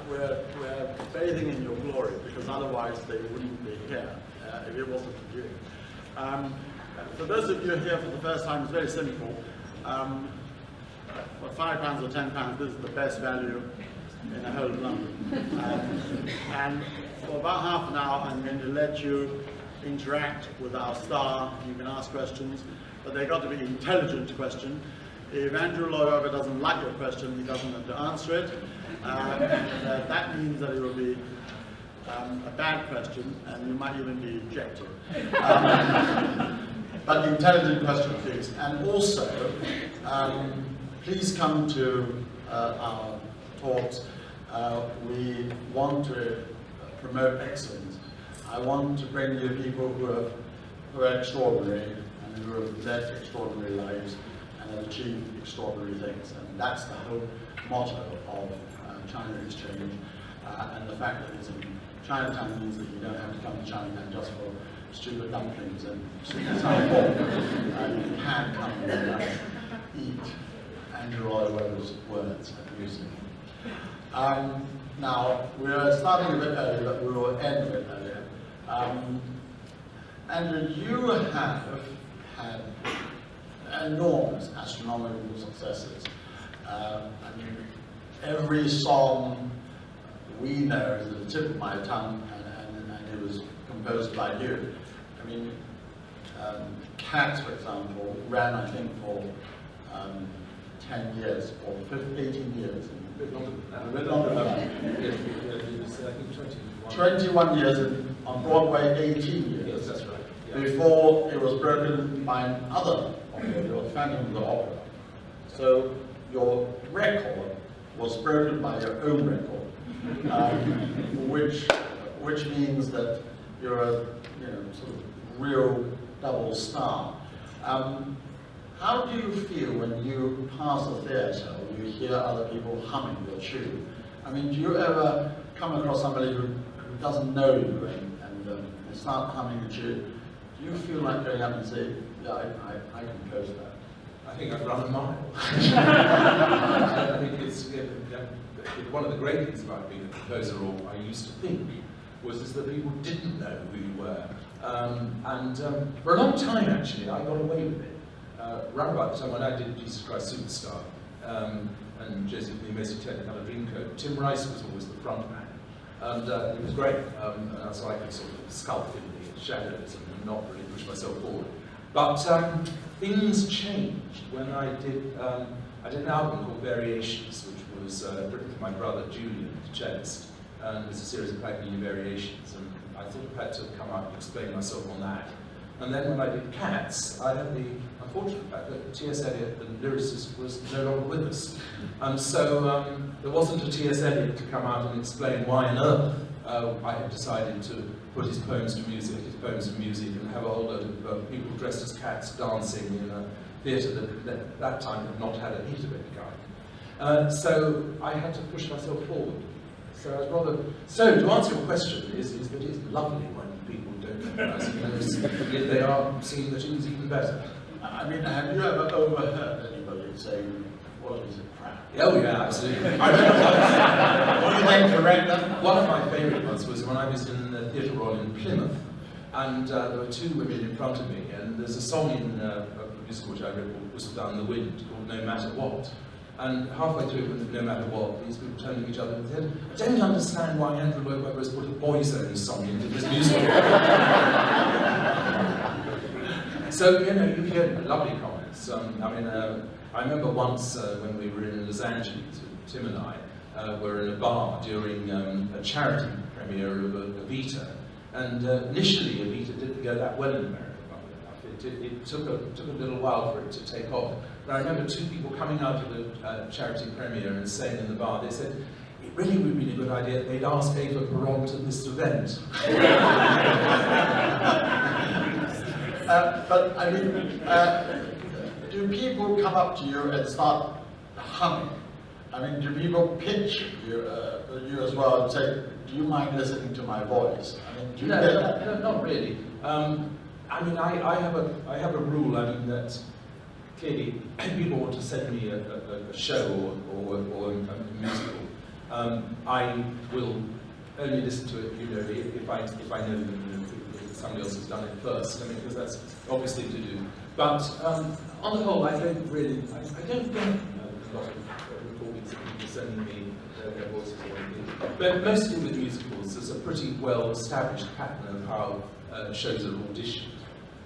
we're bathing in your glory, because otherwise they wouldn't be here if it wasn't for you. For those of you here for the first time, it's very simple. For £5 or £10, this is the best value in the whole of London. And for about half an hour, I'm going to let you interact with our star. You can ask questions, but they've got to be intelligent questions. If Andrew Lloyd Webber doesn't like your question, he doesn't have to answer it. That means that it will be a bad question, and you might even be ejected. But intelligent question, please. And also, please come to our talks. We want to promote excellence. I want to bring you people who are extraordinary and who have led extraordinary lives and have achieved extraordinary things. And that's the whole motto of China Exchange. And the fact that it's in Chinatown means that you don't have to come to Chinatown just for stupid dumplings and stupid sour pork. You can come and eat Andrew Lloyd Webber's words and music. Now, we're starting a bit early, but we will end a bit earlier. Andrew, you have had enormous astronomical successes. I mean, every song we know is at the tip of my tongue, and it was composed by you. I mean, Cats, for example, ran, I think, for 10 years, or 18 years. A bit longer than that. A bit longer than that. It was, I think, 21 years, and on Broadway, 18 years. Yes, that's right. Yeah. Before it was broken by another opera, your Phantom of the Opera. So your record was broken by your own record, which means that you're a sort of real double star. How do you feel when you pass a theatre or you hear other people humming your tune? I mean, do you ever come across somebody who doesn't know you and they start humming the tune? Do you feel like going up and say, yeah, I composed that? I think I'd run a mile. I think it's one of the great things about being a composer, or I used to think, was that people didn't know who you were. For a long time, actually, I got away with it. Around about the time when I did Jesus Christ Superstar and Joseph the Amazing Technicolor Dreamcoat, Tim Rice was always the front man. And it was great, and so I could sort of sculpt in the shadows and not really push myself forward. But things changed when I did an album called Variations, which was written for my brother Julian, the cellist, and it was a series of Paganini variations, and I thought I had to come out and explain myself on that. And then when I did Cats, I had the unfortunate fact that T.S. Eliot, the lyricist, was no longer with us. And so there wasn't a T.S. Eliot to come out and explain why on earth I had decided to put his poems to music, and have a whole load of people dressed as cats dancing in a theatre that at that time had not had a heat of any kind. So I had to push myself forward. So I was rather... So to answer your question is that it's lovely when people don't recognise it, if they are seeing the tunes even better. I mean, have you ever overheard anybody saying, what is it, crap? Oh yeah, absolutely. What do you think, correct? One of my favourite ones was when I was in the Theatre Royal in Plymouth, and there were two women in front of me, and there's a song in a musical which I read called Whistle Down the Wind, called No Matter What. And halfway through, with No Matter What, these people turned to each other and said, I don't understand why Andrew Lloyd Webber has put a Boyzone song into this musical. So, you hear lovely comments. I remember once when we were in Los Angeles, Tim and I were in a bar during a charity premiere of Evita. And initially, Evita didn't go that well in America. It took a little while for it to take off. But I remember two people coming out of the charity premiere and saying in the bar, they said, it really would be a good idea if they'd ask Eva Peron to this event. But I mean, do people come up to you and start humming? I mean, do people pitch you as well and say, do you mind listening to my voice? I mean, do you get that? No, not really. I mean, I have a rule. I mean that clearly, people want to send me a show or a musical. I will only listen to it, you know, if I know if somebody else has done it first. I mean, because that's obviously to do. But on the whole, I don't get a lot of recordings of people sending me their voices or anything. But mostly with musicals, there's a pretty well-established pattern of how shows are auditioned.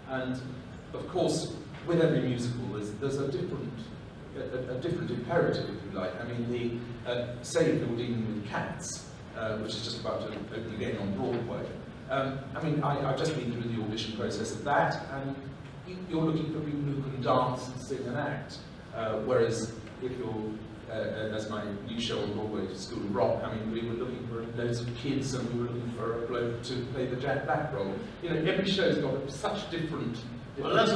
And of course, with every musical, there's a different imperative, if you like. I mean, say if you're dealing with Cats, which is just about to open again on Broadway. I mean, I've just been through the audition process of that, and you're looking for people who can dance and sing and act. Whereas if you're, as my new show on Broadway, School of Rock, I mean, we were looking for loads of kids, and we were looking for a bloke to play the Jack Black role. You know, every show's got such different. Well, let's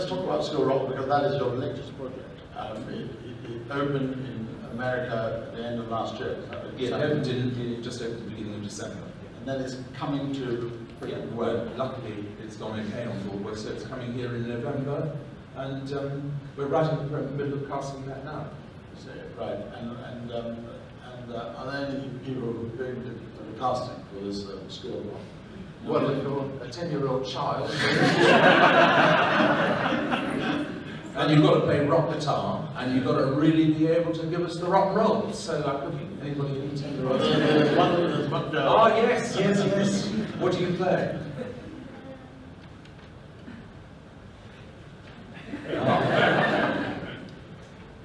talk about School of Rock, because that is your latest project. It opened in America at the end of last year. Yeah, it just opened at the beginning of December. And then it's coming to Britain. Well, luckily it's gone okay on Broadway, so it's coming here in November, and we're right in the middle of casting that now. Right, and are there any people who are going to the casting for this School of Rock? Well, if you're a 10-year-old child, and you've got to play rock guitar, and you've got to really be able to give us the rock and roll. So, anybody any 10-year-olds? Oh, yes. What do you play?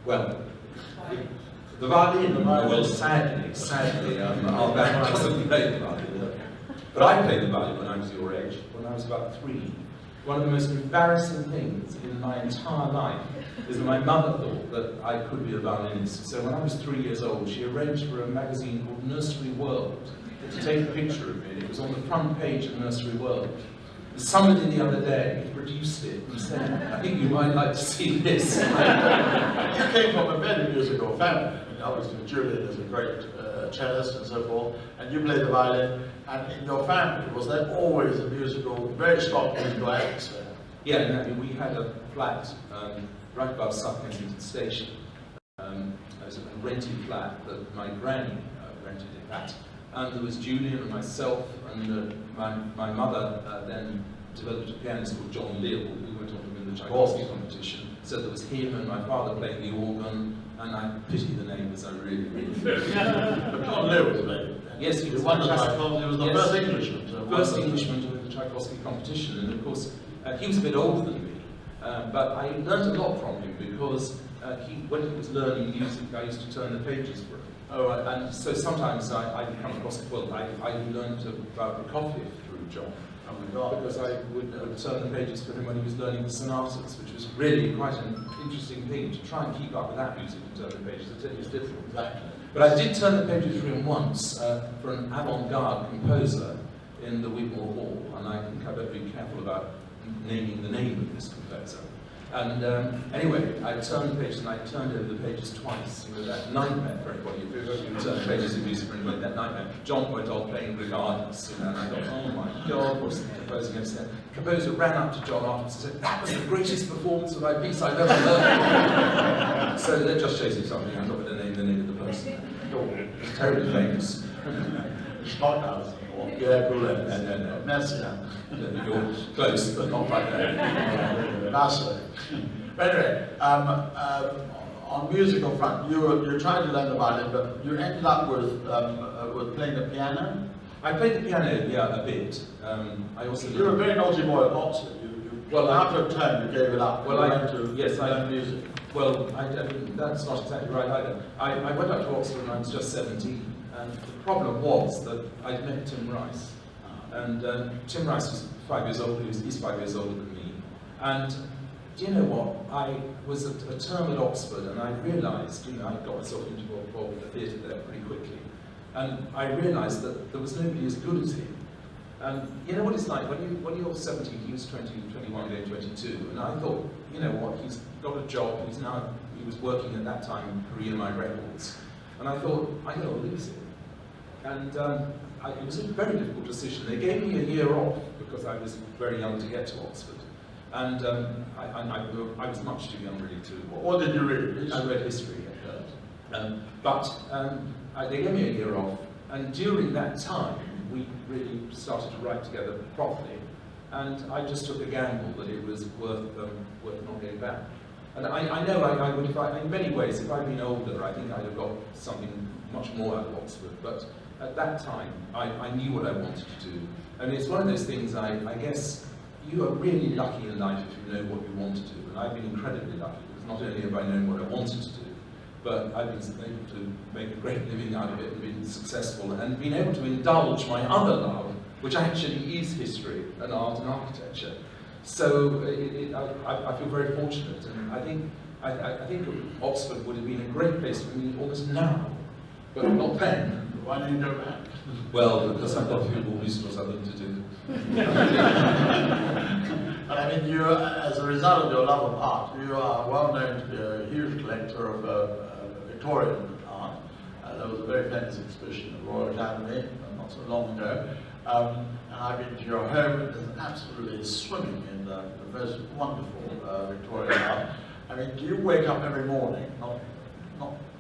Well, the violin. Well, sadly, our band doesn't play the violin. But I played the violin when I was your age, when I was about 3. One of the most embarrassing things in my entire life is that my mother thought that I could be a violinist. So when I was 3 years old, she arranged for a magazine called Nursery World to take a picture of me. It was on the front page of Nursery World. Somebody the other day produced it and said, I think you might like to see this. You came from a very musical family. I mean, obviously, Julian is a great cellist and so forth, and you played the violin. And in your family, was there always a musical, very strong musical atmosphere? Yeah, no, I mean, we had a flat right above South Kensington Station. It was a rented flat that my granny rented it at. And there was Julian and myself, and my mother then developed a pianist called John Lill, who went on to win the Tchaikovsky competition. So there was him and my father playing the organ, and I pity the neighbours, I really do. But John Lill was playing. Yes, he was fantastic. He was the first Englishman. So first Englishman to win the Tchaikovsky competition, and of course he was a bit older than me, but I learned a lot from him because when he was learning music, I used to turn the pages for him. Oh, right. And so sometimes I'd come across, well, I learned about Prokofiev through John. Oh my God. Because I would turn the pages for him when he was learning the sonatas, which was really quite an interesting thing to try and keep up with that music and turn the pages. I tell you, it's difficult. Exactly. But I did turn the pages for him once for an avant-garde composer in the Wigmore Hall, and I think I better be careful about naming the name of this composer. And anyway, I turned the pages, and I turned over the pages twice. You know, that nightmare for everybody. If you turn the pages of music for anybody, that nightmare. John went on playing regardless, you know, and I thought, oh my God, what's the composer going to say? The composer ran up to John afterwards and said, that was the greatest performance of my piece I've ever heard. So that just shows you something. I'm not going to name the name of the person. It's terribly famous. Stockhouse. Yeah, brilliant. No. Messiaen. You're close, but not quite there. Massive. But anyway, on musical front, you tried to learn the violin, but you ended up with playing the piano. I played the piano, yeah, a bit. I also. You were a very naughty boy at Oxford. Well, after a term, you gave it up. Well, I went to learn music. Well, that's not exactly right either. I went up to Oxford when I was just 17, and the problem was that I'd met Tim Rice. And Tim Rice was 5 years older, he's 5 years older than me. And do you know what? I was a term at Oxford, and I realised, you know, I got myself into the theatre there pretty quickly. And I realised that there was nobody as good as him. And you know what it's like, when you're 17, he was 20, 21, going 22, and I thought, you know what, he's got a job, he was working at that time, Korea My Records, and I thought, I'm going to lose him. And it was a very difficult decision. They gave me a year off, because I was very young to get to Oxford. And I was much too young really to... What did you read? I read history. They gave me a year off, and during that time, we really started to write together properly. And I just took a gamble that it was worth not getting back. And I know I would, in many ways, if I'd been older, I think I'd have got something much more out of Oxford. But at that time, I knew what I wanted to do. And it's one of those things, I guess, you are really lucky in life if you know what you want to do. And I've been incredibly lucky, because not only have I known what I wanted to do, but I've been able to make a great living out of it and been successful and been able to indulge my other love, which actually is history and art and architecture. So I feel very fortunate, and I think Oxford would have been a great place for me almost now, but not then. Why don't you go back? Well, because I've got always got something to do. But I mean, you, as a result of your love of art, you are well known to be a huge collector of Victorian art. There was a very famous exhibition at the Royal Academy not so long ago. And I've been to your home, and it's absolutely swimming in the most wonderful Victorian art. I mean, do you wake up every morning, not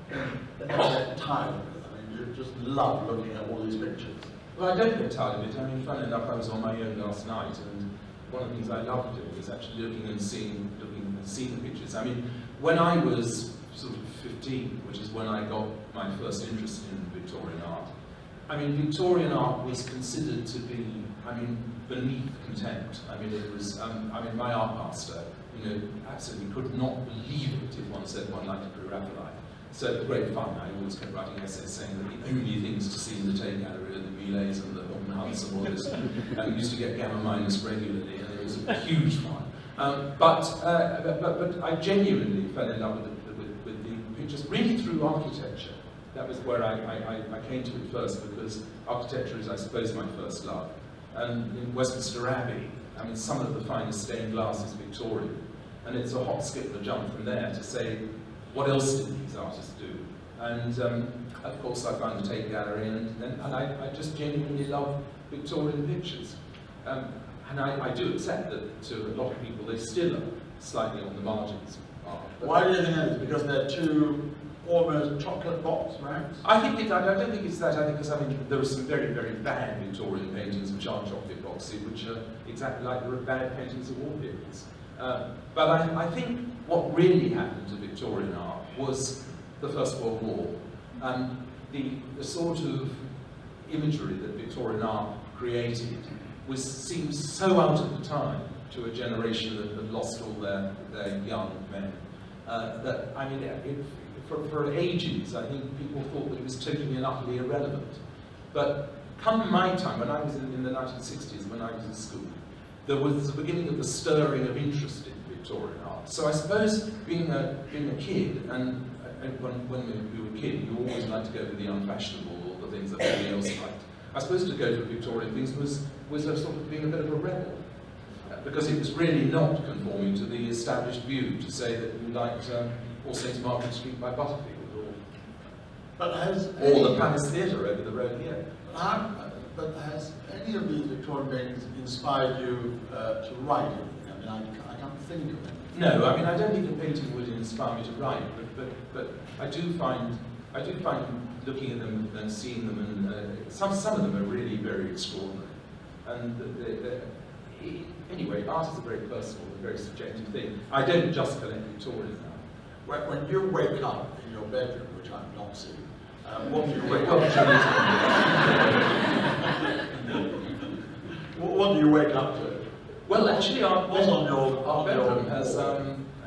get tired of it? I mean, you just love looking at all these pictures. Well, I don't get tired of it. I mean, funny enough, I was on my own last night, and one of the things I love doing is actually looking and seeing the pictures. I mean, when I was sort of 15, which is when I got my first interest in Victorian art, I mean, Victorian art was considered to be, I mean, beneath contempt. I mean, it was, I mean, my art master, you know, absolutely could not believe it if one said one liked Pre-Raphaelite. So it was great fun. I always kept writing essays saying that the only things to see in the Tang gallery are the Millets and the Norman Hunts and all this. And we used to get gamma minus regularly, and it was huge fun. But I genuinely fell in love with the pictures, really through architecture. That was where I came to it first, because architecture is, I suppose, my first love. And in Westminster Abbey, I mean, some of the finest stained glass is Victorian. And it's a hop, skip, and a jump from there to say, what else did these artists do? And of course, I found the Tate Gallery, and I just genuinely love Victorian pictures. And I do accept that to a lot of people, they still are slightly on the margins of art. Why do you think that is? Because they're too almost chocolate box, right? I don't think it's that. I think because, I mean, there are some very, very bad Victorian paintings which are chocolate boxy, which are exactly like there are bad paintings of all periods. But I think what really happened to Victorian art was the First World War, and the sort of imagery that Victorian art created seems so out of the time to a generation that had lost all their young men. That, I mean, for ages, I think people thought that it was totally and utterly irrelevant. But come my time, when I was in the 1960s, when I was in school, there was the beginning of the stirring of interest in Victorian art. So I suppose being a kid, and when you were a kid, you always liked to go for the unfashionable or the things that everybody else liked. I suppose to go for Victorian things was a sort of being a bit of a rebel, because it was really not conforming to the established view to say that you liked All Saints Margaret Street by Butterfield, or the Palace Theatre over the road here. But has any of these Victorian paintings inspired you to write anything? I mean, I can't think of it. No, I mean, I don't think a painting would inspire me to write, but I do find looking at them and seeing them, and some of them are really very extraordinary. And anyway, art is a very personal and very subjective thing. I don't just collect Victorian now. When you wake up in your bedroom, which I've not seen, what do you wake up to? What do you wake up to? Well, actually, our bedroom has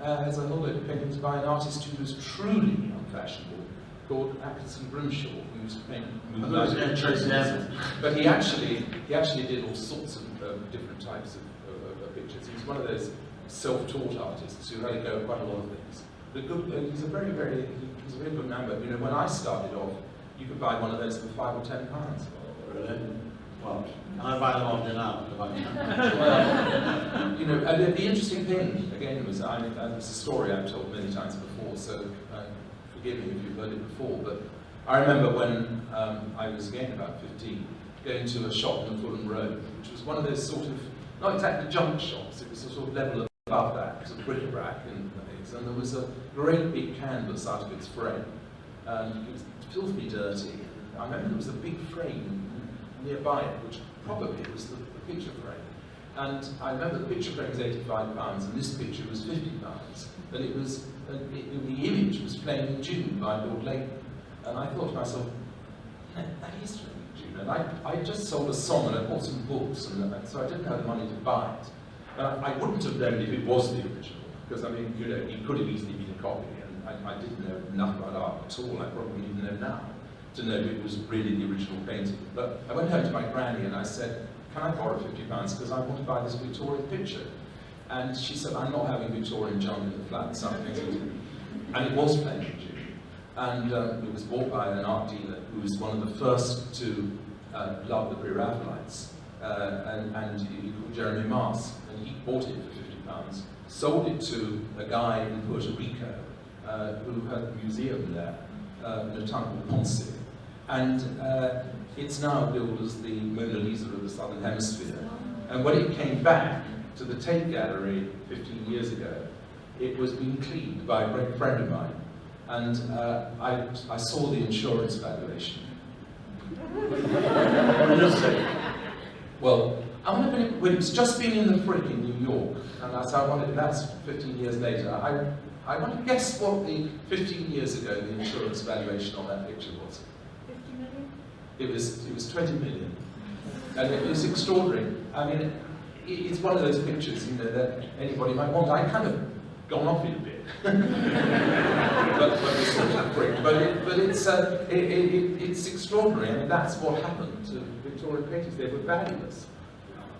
has a whole load of paintings by an artist who was truly unfashionable, called Atkinson Grimshaw, who used to paint moonlight. But he actually did all sorts of different types of pictures. He was one of those self-taught artists who had to go at quite a lot of things. He's a very good man. But you know, when I started off, you could buy one of those for £5 or £10. Really? Well, can I buy them off you now? You know, and the interesting thing, again, was it's a story I've told many times before, so forgive me if you've heard it before, but I remember when I was, again, about 15, going to a shop on the Fulham Road, which was one of those sort of, not exactly junk shops, it was a sort of level above that, it was a bric-a-brac and things, and there was a great big canvas out of its frame, and it was filthy dirty. I remember there was a big frame nearby it, which probably was the picture frame. And I remember the picture frame was £85, and this picture was £50. And it was, the image was Flaming in June by Lord Lloyd Webber. And I thought to myself, that is Flaming in June. And I just sold a song and I bought some books, and so I didn't have the money to buy it. And I wouldn't have known if it was the original, because I mean, you know, it could have easily been a copy, and I didn't know enough about art at all. I probably wouldn't even know now to know if it was really the original painting. But I went home to my granny and I said, can I borrow £50 because I want to buy this Victorian picture? And she said, I'm not having Victorian junk in the flat, something. And it was Flaming in June. And it was bought by an art dealer who was one of the first to love the pre-Raphaelites, and he called Jeremy Mars, and he bought it for £50, sold it to a guy in Puerto Rico who had a museum there, in a town called Ponce. And it's now billed as the Mona Lisa of the Southern Hemisphere. And when it came back to the Tate Gallery 15 years ago, it was being cleaned by a great friend of mine. And I saw the insurance valuation. What did you say? Well, it was just been in the Frick in New York, and that's 15 years later. I want to guess what the 15 years ago the insurance valuation on that picture was. 50 million? It was 20 million, and it was extraordinary. I mean, it's one of those pictures, you know, that anybody might want. I kind of gone off it a bit, but it's still that Frick. But it's extraordinary. I mean, that's what happened to Victorian paintings. They were valueless.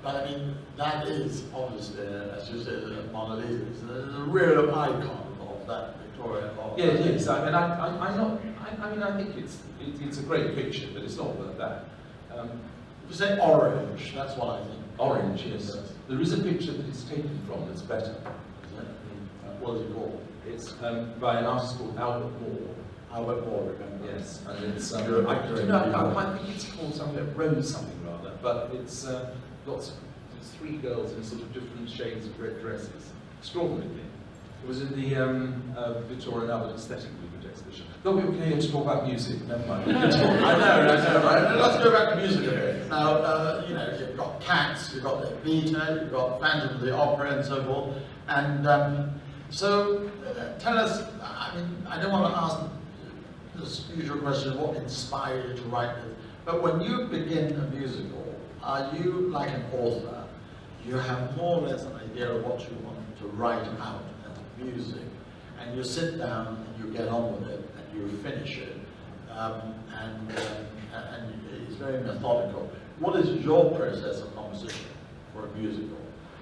But I mean, that is obviously, as you said, Mona Lisa. It's a real icon of that Victorian art. Yeah, it is. I mean, I think it's a great picture, but it's not worth that. If you say orange, that's what I think. Orange, yes. There is a picture that it's taken from that's better. Is it? What is it called? It's by an artist called Albert Moore. Albert Moore, remember? Yes, and it's I think it's called something, Rose something rather, but it's lots of these three girls in sort of different shades of red dresses. Extraordinary thing. It was in the Victorian Albert Aesthetic Movement exhibition. Thought we were here to talk about music. Never mind. I know. Right? Let's go back to music a bit. Now, you know, you've got Cats, you've got Evita, you've got Phantom of the Opera, and so forth. And so, tell us. I mean, I don't want to ask the usual question of what inspired you to write this, but when you begin a musical, are you like an author? You have more or less an idea of what you want to write out as music, and you sit down and you get on with it and you finish it, and it's very methodical. What is your process of composition for a musical?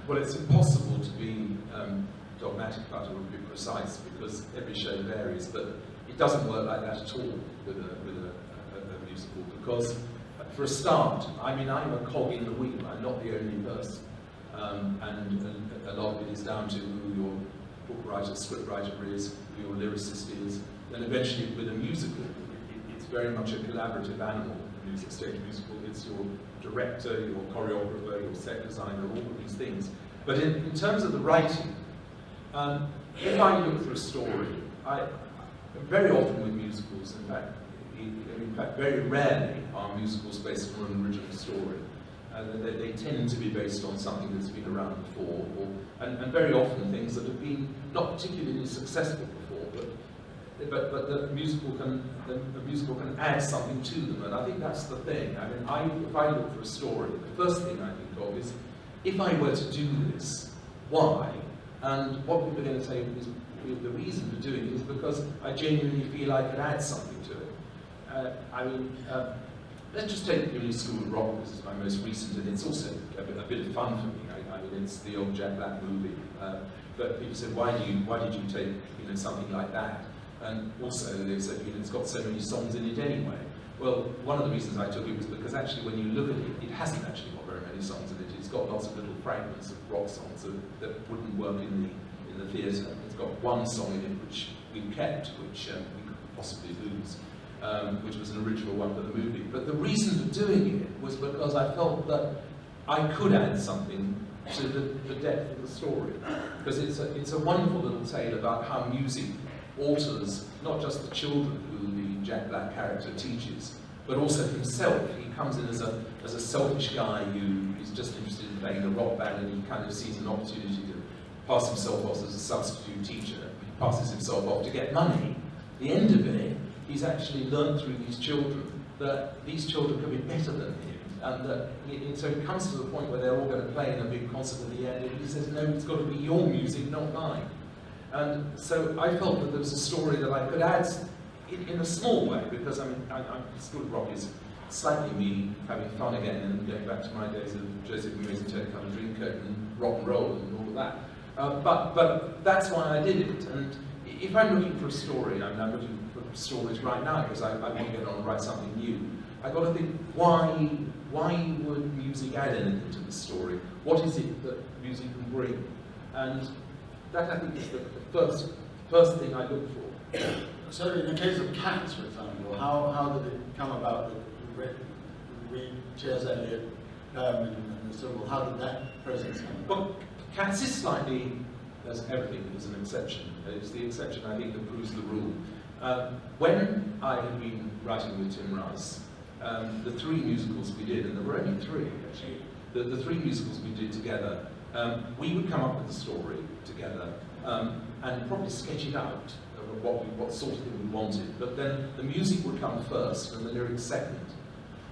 Well, it's impossible to be dogmatic about it or to be precise because every show varies, but it doesn't work like that at all with a musical because, for a start, I mean, I'm a cog in the wheel. I'm not the only person, and a lot of it is down to who your book writer, script writer is, who your lyricist is, and eventually with a musical, it's very much a collaborative animal. A music stage musical, it's your director, your choreographer, your set designer, all of these things. But in terms of the writing, if I look for a story, very often with musicals, in fact, very rarely are musicals based on an original story. They tend to be based on something that's been around before, and very often things that have been not particularly successful before, but the musical can add something to them, and I think that's the thing. I mean, if I look for a story, the first thing I think of is, if I were to do this, why? And what people are going to say is the reason for doing it is because I genuinely feel I could add something to it. I mean, let's just take Uni School of Rock. This is my most recent, and it's also a bit of fun for me. I mean, it's the old Jack Black movie. But people said, why did you take something like that? And also they said, it's got so many songs in it anyway. Well, one of the reasons I took it was because actually, when you look at it, it hasn't actually got very many songs in it. It's got lots of little fragments of rock songs that wouldn't work in the theatre. It's got one song in it which we kept, which we could possibly lose, which was an original one for the movie. But the reason for doing it was because I felt that I could add something to the depth of the story. Because it's a wonderful little tale about how music alters not just the children who the Jack Black character teaches, but also himself. He comes in as a selfish guy who is just interested in playing a rock band, and he kind of sees an opportunity to pass himself off as a substitute teacher. He passes himself off to get money. At the end of it, he's actually learned through these children that these children can be better than him, and that so it comes to the point where they're all going to play in a big concert at the end, and he says, no, it's got to be your music, not mine. And so I felt that there was a story that I could add in a small way, because I mean, School of Rock is slightly me having fun again and going back to my days of Joseph and Amazing Technicolor Dreamcoat and rock and roll and all of that. But that's why I did it. And if I'm looking for a story, I'm looking for stories right now because I want to get on and write something new. I've got to think, why would music add anything to the story? What is it that music can bring? And that, I think, is the first thing I look for. So in the case of Cats, for example, how did it come about that you read T.S. Eliot and so on? How did that process come about? Well, Cats is slightly, as everything is an exception. It's the exception, I think, that proves the rule. When I had been writing with Tim Rice, the 3 musicals we did, and there were only 3 actually, the 3 musicals we did together, we would come up with the story together and probably sketch it out, what sort of thing we wanted, but then the music would come first and the lyrics second.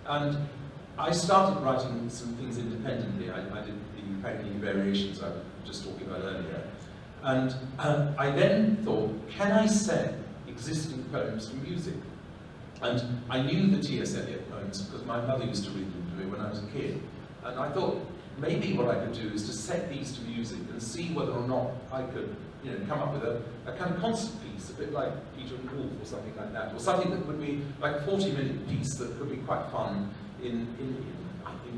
And I started writing some things independently. I did the Paganini variations I was just talking about earlier. And I then thought, can I set existing poems to music? And I knew the T.S. Eliot poems because my mother used to read them to me when I was a kid. And I thought, maybe what I could do is to set these to music and see whether or not I could, come up with a kind of concert piece, a bit like Peter and Wolf or something like that, or something that would be like a 40-minute piece that could be quite fun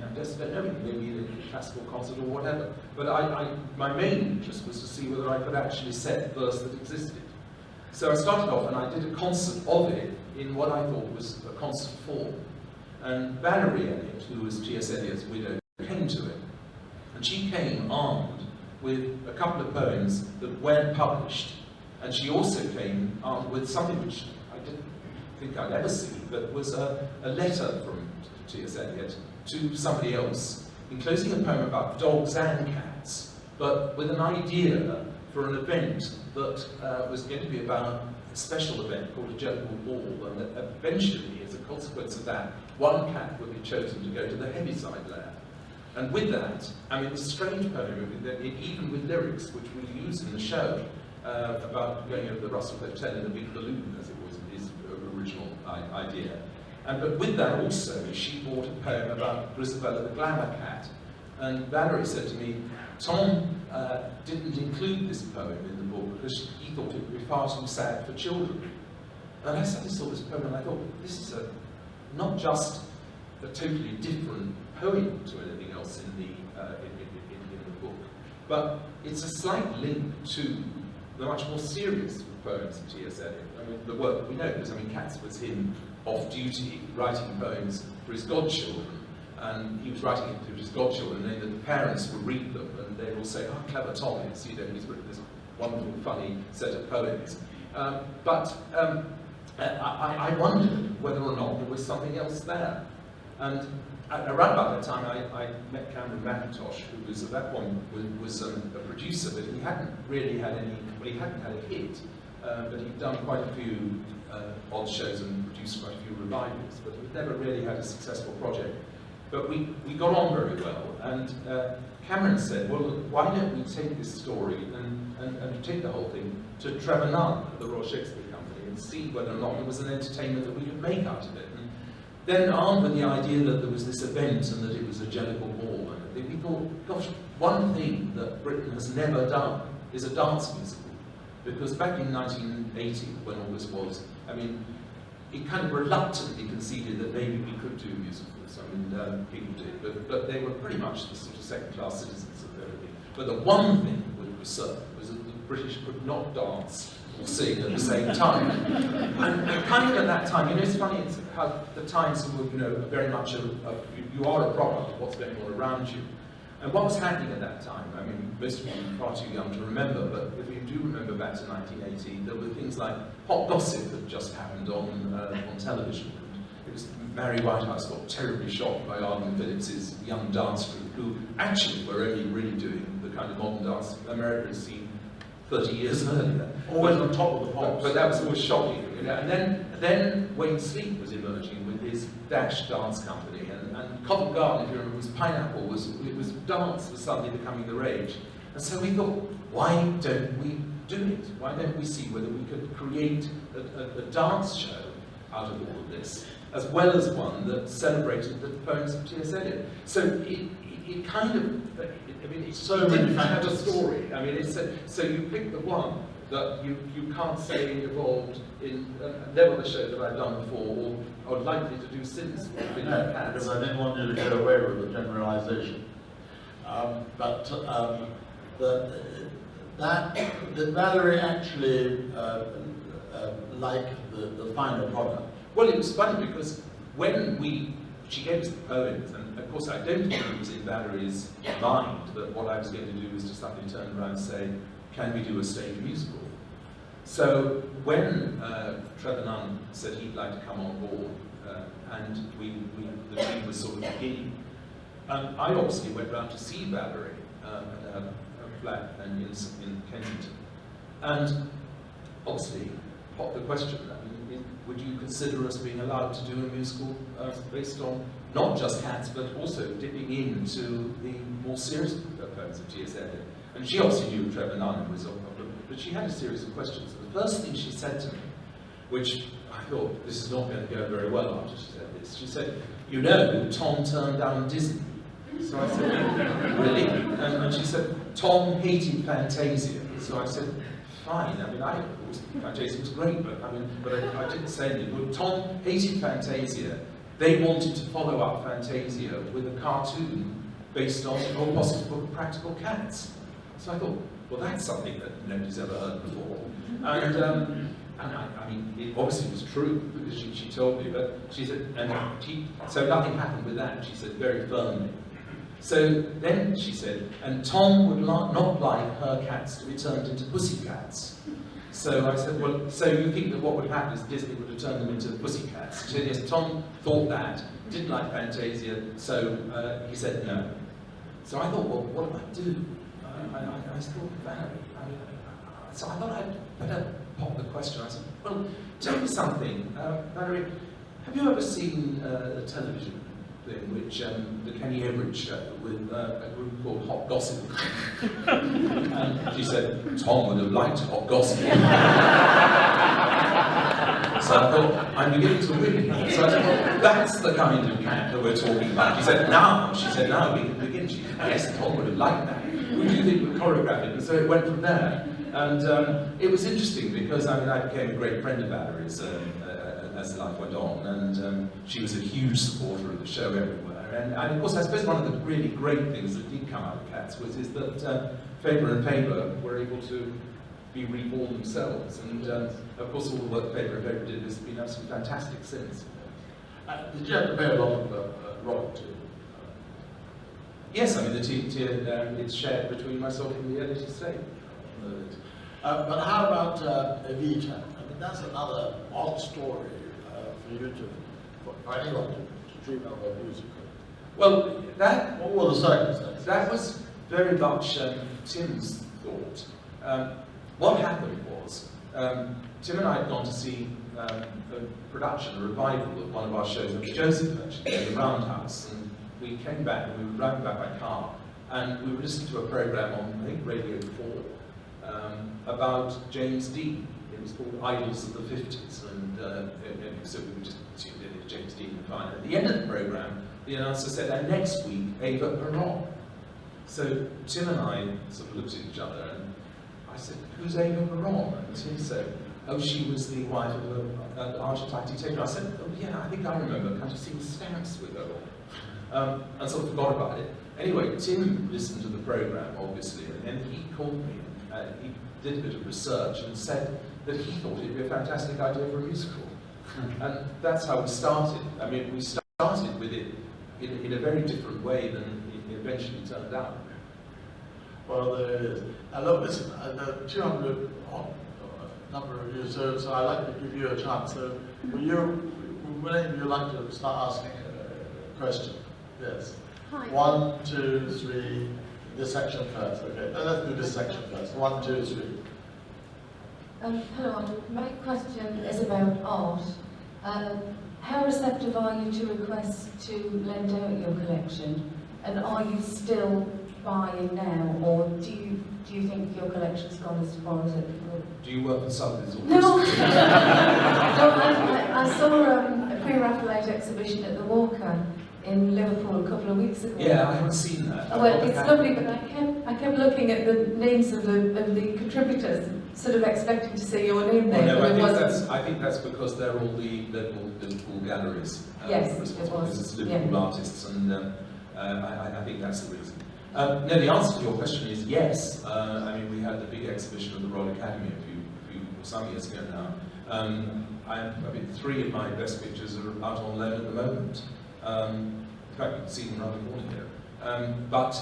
I just don't know, maybe in a classical concert or whatever. But my main interest was to see whether I could actually set verse that existed. So I started off and I did a concert of it in what I thought was a concert form. And Valerie Eliot, who was T.S. Eliot's widow, came to it. And she came armed with a couple of poems that weren't published. And she also came armed with something which I didn't think I'd ever see, but was a letter from T.S. Eliot to somebody else, enclosing a poem about dogs and cats, but with an idea for an event that was going to be about a special event called a Jellicle Ball, and that eventually, as a consequence of that, one cat would be chosen to go to the Heaviside lair. And with that, I mean, the strange poem, even with lyrics, which we use in the show, about going over the Russell Hotel in a big balloon, as it was his original idea. But with that also, she brought a poem about Grisabella the Glamour Cat. And Valerie said to me, Tom didn't include this poem in the book because he thought it would be far too sad for children. And I suddenly saw this poem and I thought, this is not just a totally different poem to anything else in the book, but it's a slight link to the much more serious poems of T.S. Eliot. I mean, the work we know, because I mean, Cats was him off duty, writing poems for his godchildren, and he was writing it to his godchildren, and then the parents would read them, and they will say, "Oh, clever Tom is, he's written this wonderful, funny set of poems." I wondered whether or not there was something else there. And around about that time, I met Cameron Mackintosh, who was at that point was a producer, but he hadn't really had any. Well, he hadn't had a hit, but he'd done quite a few odd shows and produced quite a few revivals, but he'd never really had a successful project. But we got on very well, and Cameron said, "Well, why don't we take this story and take the whole thing to Trevor Nunn at the Royal Shakespeare Company and see whether or not it was an entertainment that we could make out of it." And then armed with the idea that there was this event and that it was a Jellicle Ball, and we thought, gosh, one thing that Britain has never done is a dance musical. Because back in 1980, when all this was, I mean, it kind of reluctantly conceded that maybe we could do musicals. I mean, people did, but they were pretty much the sort of second-class citizens of everything. But the one thing which was certain was that the British could not dance or sing at the same time. And kind of at that time, it's funny, it's how the Times were, very much you are a product of what's going on around you. And what was happening at that time, I mean, most of you are far too young to remember, but if you do remember back to 1980, there were things like hot gossip that just happened on television. It was Mary Whitehouse got terribly shocked by Arden Phillips's young dance group, who actually were only really doing the kind of modern dance America had seen 30 years earlier. Always on top of the pops. But that was always shocking. You know? And then Wayne Sleep was emerging with his Dash dance company, and Covent Garden, if you remember, was Pineapple, dance was suddenly becoming the rage. And so we thought, why don't we do it? Why don't we see whether we could create a dance show out of all of this, as well as one that celebrated the poems of T.S. Eliot? So it kind of, I mean, it's so many had a story. I mean, it's so you pick the one that you can't say evolved in never the show that I've done before or likely to do since. No, because I didn't want you to get away with the generalization. Did Valerie actually like the final product? Well, it was funny because when she gave us the poems, and of course I don't think it was in Valerie's mind that what I was going to do was to suddenly turn around and say, can we do a stage musical? So when Trevor Nunn said he'd like to come on board, and the team was sort of beginning, I obviously went round to see Valerie at her flat in Kensington, and obviously popped the question, I mean, would you consider us being allowed to do a musical based on not just Cats, but also dipping into the more serious poems of T.S. Eliot? And she obviously knew Trevor Nunn was but she had a series of questions. The first thing she said to me, which I thought, this is not going to go very well after she said this, she said, you know, Tom turned down Disney. So I said, really? And she said, Tom hated Fantasia. So I said, fine. I mean, I thought Fantasia was great, but I didn't say anything. But Tom hated Fantasia. They wanted to follow up Fantasia with a cartoon based on Old Boss's book of Practical Cats. So I thought, well, that's something that nobody's ever heard before. And I mean, it obviously was true because she told me, but she said, so nothing happened with that, she said very firmly. So then she said, and Tom would not like her cats to be turned into pussycats. So I said, well, so you think that what would happen is Disney would have turned them into pussycats? She said, yes, Tom thought that, didn't like Fantasia, so he said no. So I thought, well, what do I do? I thought, Valerie, so I thought I'd better pop the question. I said, well, tell me something, Valerie, have you ever seen a television thing, which the Kenny Everett show with a group called Hot Gossip? And she said, Tom would have liked Hot Gossip. So I thought, I'm beginning to win. So I said, well, that's the kind of character we're talking about. She said, now we can begin. She said, yes, Tom would have liked that. Would you think we'd choreograph it? And so it went from there. And it was interesting because I became a great friend of Valerie's as life went on, and she was a huge supporter of the show everywhere. And of course, I suppose one of the really great things that did come out of Cats is that Faber and Faber were able to be reborn themselves. And of course, all the work Faber and Faber did has been absolutely fantastic since. Did you have to pay a lot of royalty? Yes, I mean, it's shared between myself and the Eliot estate. But how about Evita? I mean, that's another odd story for anyone to dream of a musical. Well, what were the circumstances? That was very much Tim's thought. What happened was, Tim and I had gone to see a production, a revival of one of our shows. It was Joseph, actually, at the Roundhouse. And we came back, and we were driving back by car, and we were listening to a program on, I think, Radio 4, about James Dean. It was called Idols of the 50s, and so we were just tuned in to James Dean and fine. At the end of the program, the announcer said, and next week, Eva Peron. So Tim and I sort of looked at each other, and I said, who's Eva Peron? And Tim said, oh, she was the wife of an Argentine dictator. I said, oh yeah, I think I remember kind of seeing stamps with her on. And sort of forgot about it. Anyway, Tim listened to the program, obviously, and he called me. He did a bit of research and said that he thought it'd be a fantastic idea for a musical. And that's how we started. I mean, we started with it in a very different way than eventually turned out. Well, there it is. Now look, listen, there are 200 number of you, so I'd like to give you a chance. So would any of you like to start asking a question? Yes. Hi. 1, 2, 3. This section first. Okay. Let's do this section first. 1, 2, 3. Hello, my question is about art. How receptive are you to requests to lend out your collection? And are you still buying now, or do you think your collection's gone as far as it could? Do you work with Sotheby's or No! Brits? I saw a pre-Raphaelite exhibition at the Walker in Liverpool a couple of weeks ago. Yeah, I haven't seen that. Well, it's lovely, but I kept looking at the names of the contributors, sort of expecting to see your name there. Well, but no, it wasn't. I think that's because they're all the Liverpool galleries. Yes, it responsible, was. because it's Liverpool artists, and I think that's the reason. No, the answer to your question is yes. I mean, we had the big exhibition of the Royal Academy some years ago now. I mean, 3 of my best pictures are out on loan at the moment. In fact, you can see them around the corner here. But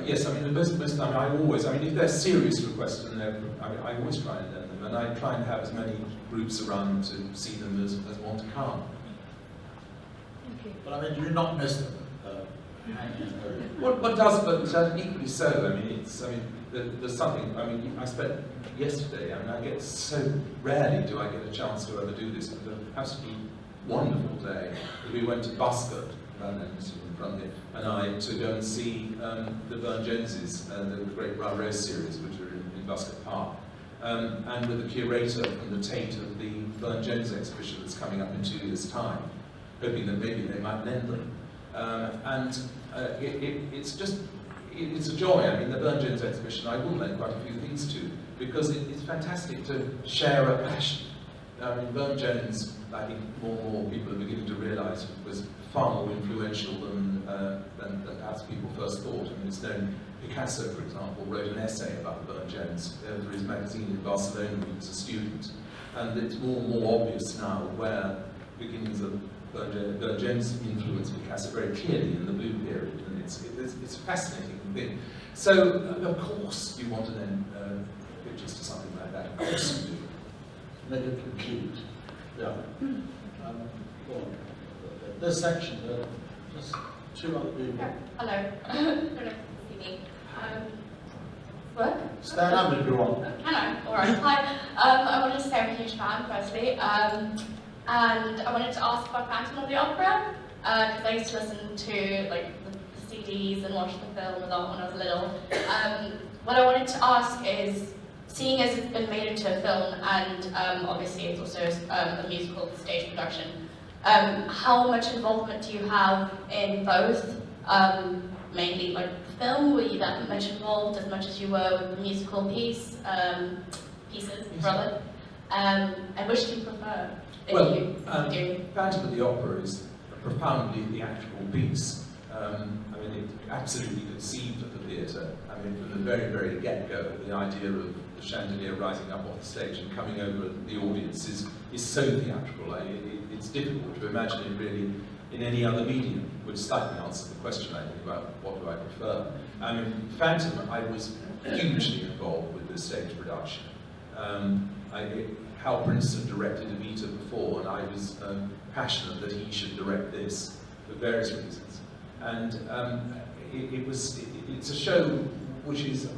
yes, I mean, most of the time, I mean, if they're serious requests, and I always try and lend them, and I try and have as many groups around to see them as want to come. Okay. But I mean, do you not miss them? What does, but equally so. I mean, there's something. I mean, I spent yesterday. I mean, I get so rarely do I get a chance to ever do this. But an absolutely wonderful day. We went to Buscott, in front of it, and I to go and see the Burne-Joneses, the great Rose series, which are in Buscott Park, and with the curator from the Tate of the Burne-Jones exhibition that's coming up in 2 years' time, hoping that maybe they might lend them. It's a joy. I mean, the Burne-Jones exhibition I will lend quite a few things to, because it's fantastic to share a passion. I mean, Burne-Jones, I think more and more people are beginning to realise, was far more influential than perhaps people first thought. I mean, it's known Picasso, for example, wrote an essay about Burne-Jones for his magazine in Barcelona when he was a student. And it's more and more obvious now where beginnings of Burne-Jones influenced Picasso very clearly in the Blue period, and it's a fascinating thing. So, of course, you want to lend pictures to something like that. Of course you do. Make it complete. Yeah. Go on. This section, just 2 other people. Hello. I don't know if you can see me. Work? Stand up if you want. Can I? Alright. Hi. I wanted to say I'm a huge fan, firstly. And I wanted to ask about Phantom of the Opera, because I used to listen to like the CDs and watch the film a lot when I was little. What I wanted to ask is, seeing as it's been made into a film, and obviously it's also a musical stage production, how much involvement do you have in both? Mainly like the film, were you that much involved as much as you were with the musical pieces, rather? And which do you prefer? Well, Phantom of the Opera is a profoundly theatrical piece. I mean, it absolutely conceived of the theatre. I mean, from the very, very get-go, the idea of the chandelier rising up off the stage and coming over the audience is so theatrical. It's difficult to imagine it really in any other medium, which slightly answers the question, I think, about what do I prefer. I mean, Phantom, I was hugely involved with the stage production. Hal Princeton directed Evita before, and I was passionate that he should direct this for various reasons. And it's a show which is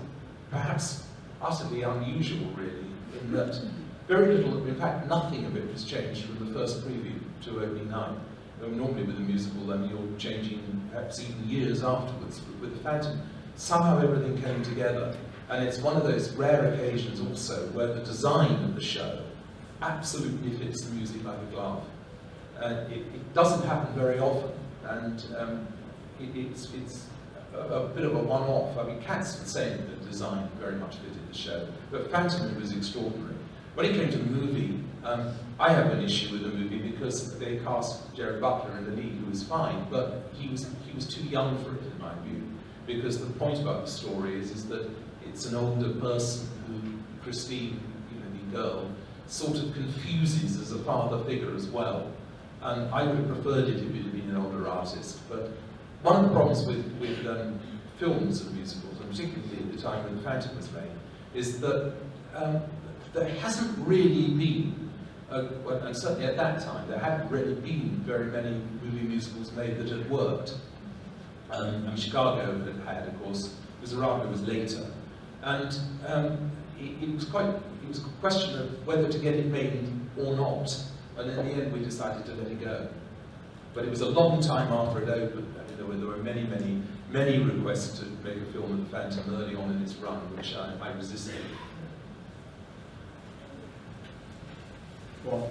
perhaps utterly unusual, really, in that very little, in fact, nothing of it was changed from the first preview to opening night. Normally with a musical, then you're changing perhaps even years afterwards. But with the Phantom, somehow everything came together. And it's one of those rare occasions also where the design of the show absolutely fits the music like a glove. It doesn't happen very often, and it's a bit of a one-off. I mean, Cats the same, the design very much fitted the show, but Phantom was extraordinary. When it came to the movie, I have an issue with the movie because they cast Gerard Butler in the lead, who was fine, but he was too young for it, in my view, because the point about the story is that it's an older person who, Christine, the girl, sort of confuses as a father figure as well. And I would have preferred it if it had been an older artist, but one of the problems with films and musicals, and particularly at the time when The Phantom was made, is that there hasn't really been, and certainly at that time, there hadn't really been very many movie musicals made that had worked. Chicago had, of course, Miserable was later, and it was a question of whether to get it made or not, and in the end we decided to let it go. But it was a long time after it opened. I mean, there were many, many, many requests to make a film of The Phantom early on in its run, which I resisted. Well,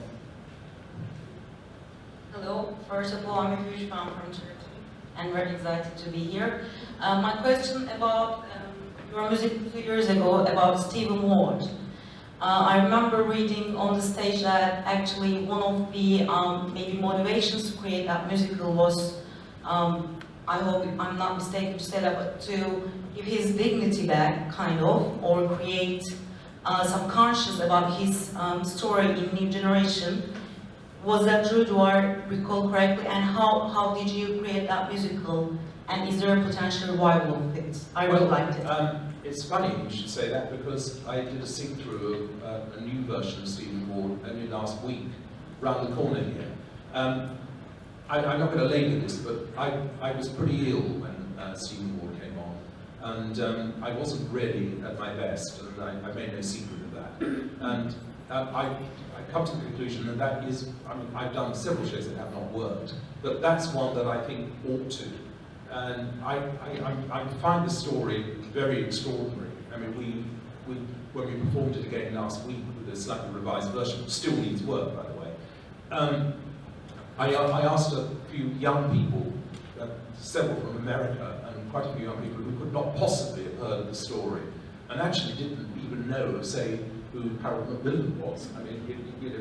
Hello, first of all, I'm a huge fan from Turkey and very excited to be here. My question about your music 2 years ago about Stephen Ward. I remember reading on the stage that actually one of the maybe motivations to create that musical was, I hope I'm not mistaken to say that, but to give his dignity back, kind of, or create some conscience about his story in new generation. Was that true? Do I recall correctly? And how did you create that musical? And is there a potential revival of it? I really liked it. It's funny you should say that, because I did a sing-through of a new version of Stephen Ward only last week, round the corner here. I'm not going to labour this, but I was pretty ill when Stephen Ward came on, and I wasn't really at my best, and I made no secret of that. And I come to the conclusion that is, I mean, I've done several shows that have not worked, but that's one that I think ought to. And I find the story very extraordinary. I mean, when we performed it again last week with a slightly revised version, which still needs work, by the way, I asked a few young people, several from America, and quite a few young people who could not possibly have heard of the story, and actually didn't even know, say, who Harold Macmillan was. I mean,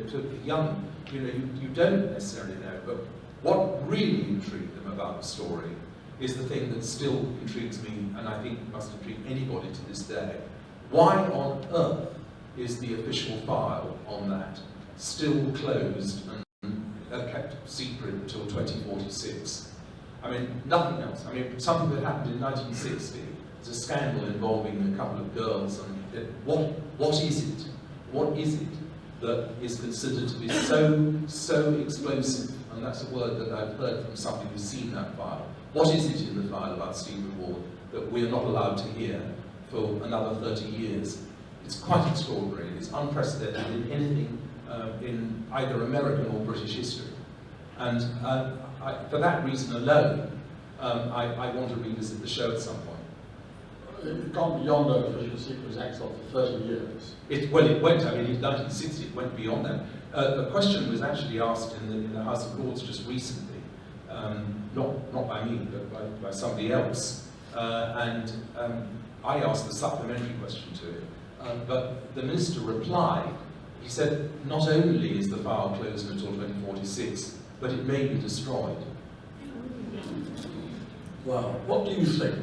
to the young, you don't necessarily know, but what really intrigued them about the story is the thing that still intrigues me, and I think must intrigue anybody to this day. Why on earth is the official file on that still closed and kept secret until 2046? I mean, nothing else. I mean, something that happened in 1960, there's a scandal involving a couple of girls, and what is it? What is it that is considered to be so explosive? And that's a word that I've heard from somebody who's seen that file. What is it in the file about Stephen Ward that we're not allowed to hear for another 30 years? It's quite extraordinary. It's unprecedented in anything in either American or British history. And for that reason alone, I want to revisit the show at some point. It's gone beyond those official secrets exile for 30 years. Well, it went. I mean, in 1960, it went beyond that. The question was actually asked in the House of Lords just recently. Not by me, but by somebody else. And I asked the supplementary question to him. But the minister replied, he said, not only is the file closed until 2046, but it may be destroyed. Well, what do you think?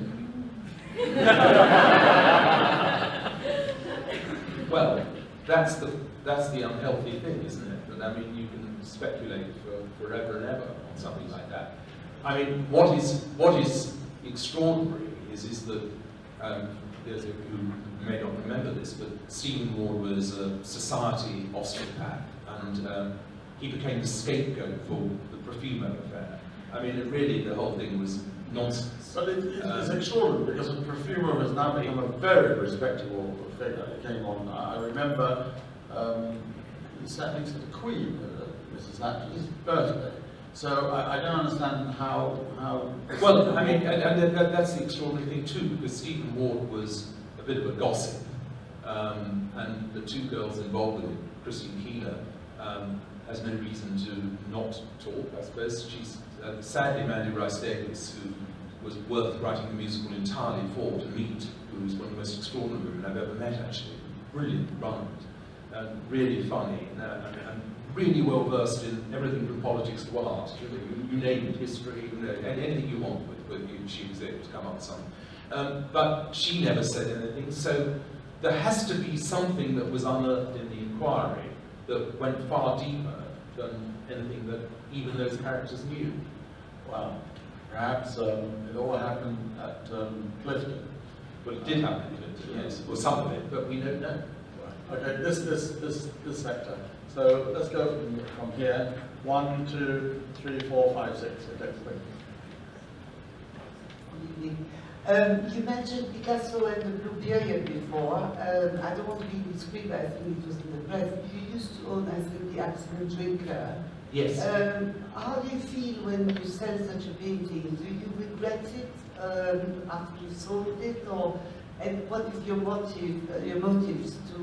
Well, that's the unhealthy thing, isn't it? But I mean, you can speculate for forever and ever on something like that. I mean, what is extraordinary is that there's a, who may not remember this, but Stephen Ward was a society osteopath, and he became the scapegoat for the Profumo affair. I mean, really, the whole thing was nonsense. But it's extraordinary, because the Profumo has now become a very respectable figure. It came on, I remember, he sat next to the Queen at Mrs. Thatcher's birthday. So I don't understand how... Well, I mean, and that's the extraordinary thing too, because Stephen Ward was a bit of a gossip, and the two girls involved with it, Christine Keeler, has no reason to not talk, I suppose. She's sadly Mandy Rice Davis, who was worth writing the musical entirely for, to meet, who was one of the most extraordinary women I've ever met, actually. Brilliant rhymed, really funny, and really well versed in everything from politics to art. You name it, history, anything you want with you, she was able to come up with something. But she never said anything, so there has to be something that was unearthed in the inquiry that went far deeper than anything that even those characters knew. Wow. Perhaps it all happened at Clifton. Well, it did happen in Clinton, yes, or some of it, but we don't know. Right. Okay, this sector. So let's go from here. 1, 2, 3, 4, 5, 6. Okay, quick. Good evening. You mentioned Picasso and the Blue Period before. I don't want to be discreet, but I think it was in the press. You used to own, I think, the Absolute Drinker. Yes. How do you feel when you sell such a painting? Do you regret it after you sold it, or and what is your motives to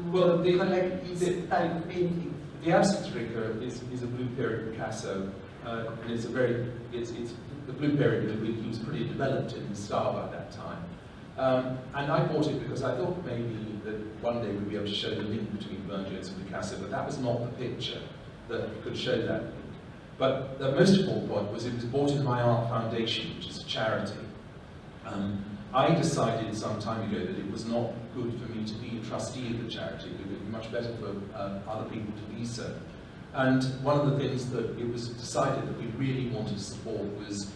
collect these type of paintings? The Absolute Drinker is a Blue Period Picasso, and it's a very the Blue Period. He was pretty developed in his style by that time, and I bought it because I thought maybe that one day we'd be able to show the link between Burne-Jones and Picasso, but that was not the picture that could show that link. But the most important point was it was bought in my art foundation, which is a charity. I decided some time ago that it was not good for me to be a trustee of the charity. It would be much better for other people to be so. And one of the things that it was decided that we really wanted to support was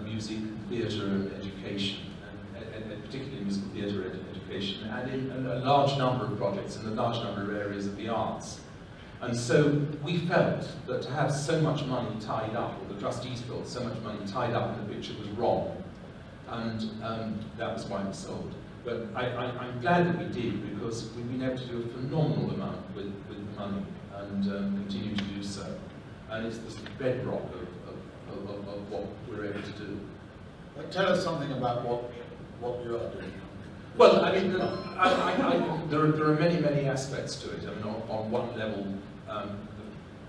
music, theatre and education, and particularly musical theatre and education, and in a large number of projects in a large number of areas of the arts. And so we felt that to have so much money tied up, or the trustees felt so much money tied up in the picture was wrong. And that was why we sold. But I'm glad that we did, because we've been able to do a phenomenal amount with the money, and continue to do so. And it's the bedrock of what we're able to do. Tell us something about what you are doing. Well, I mean, there are many aspects to it. I mean, on one level,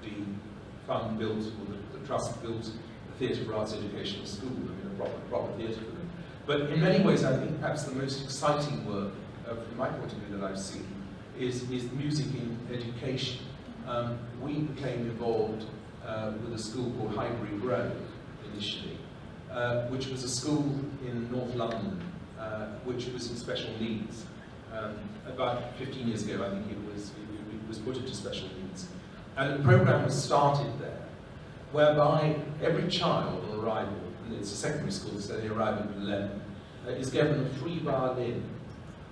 the fund built, or the trust built the Theatre for Arts Educational School. I mean, a proper theatre for them. But in many ways, I think perhaps the most exciting work, from my point of view, that I've seen is music in education. We became involved with a school called Highbury Grove initially, which was a school in North London, which was in special needs. About 15 years ago, I think it was put into special needs. And the program was started there, whereby every child on arrival, and it's a secondary school, so they arrive at 11, is given a free violin.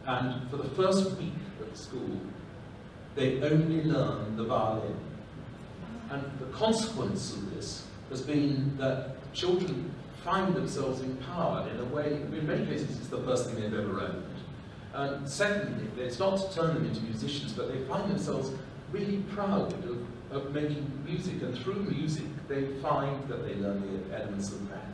And for the first week at the school, they only learn the violin. And the consequence of this has been that children find themselves empowered in a way, in many cases it's the first thing they've ever owned. And secondly, it's not to turn them into musicians, but they find themselves really proud of making music, and through music they find that they learn the elements of rap,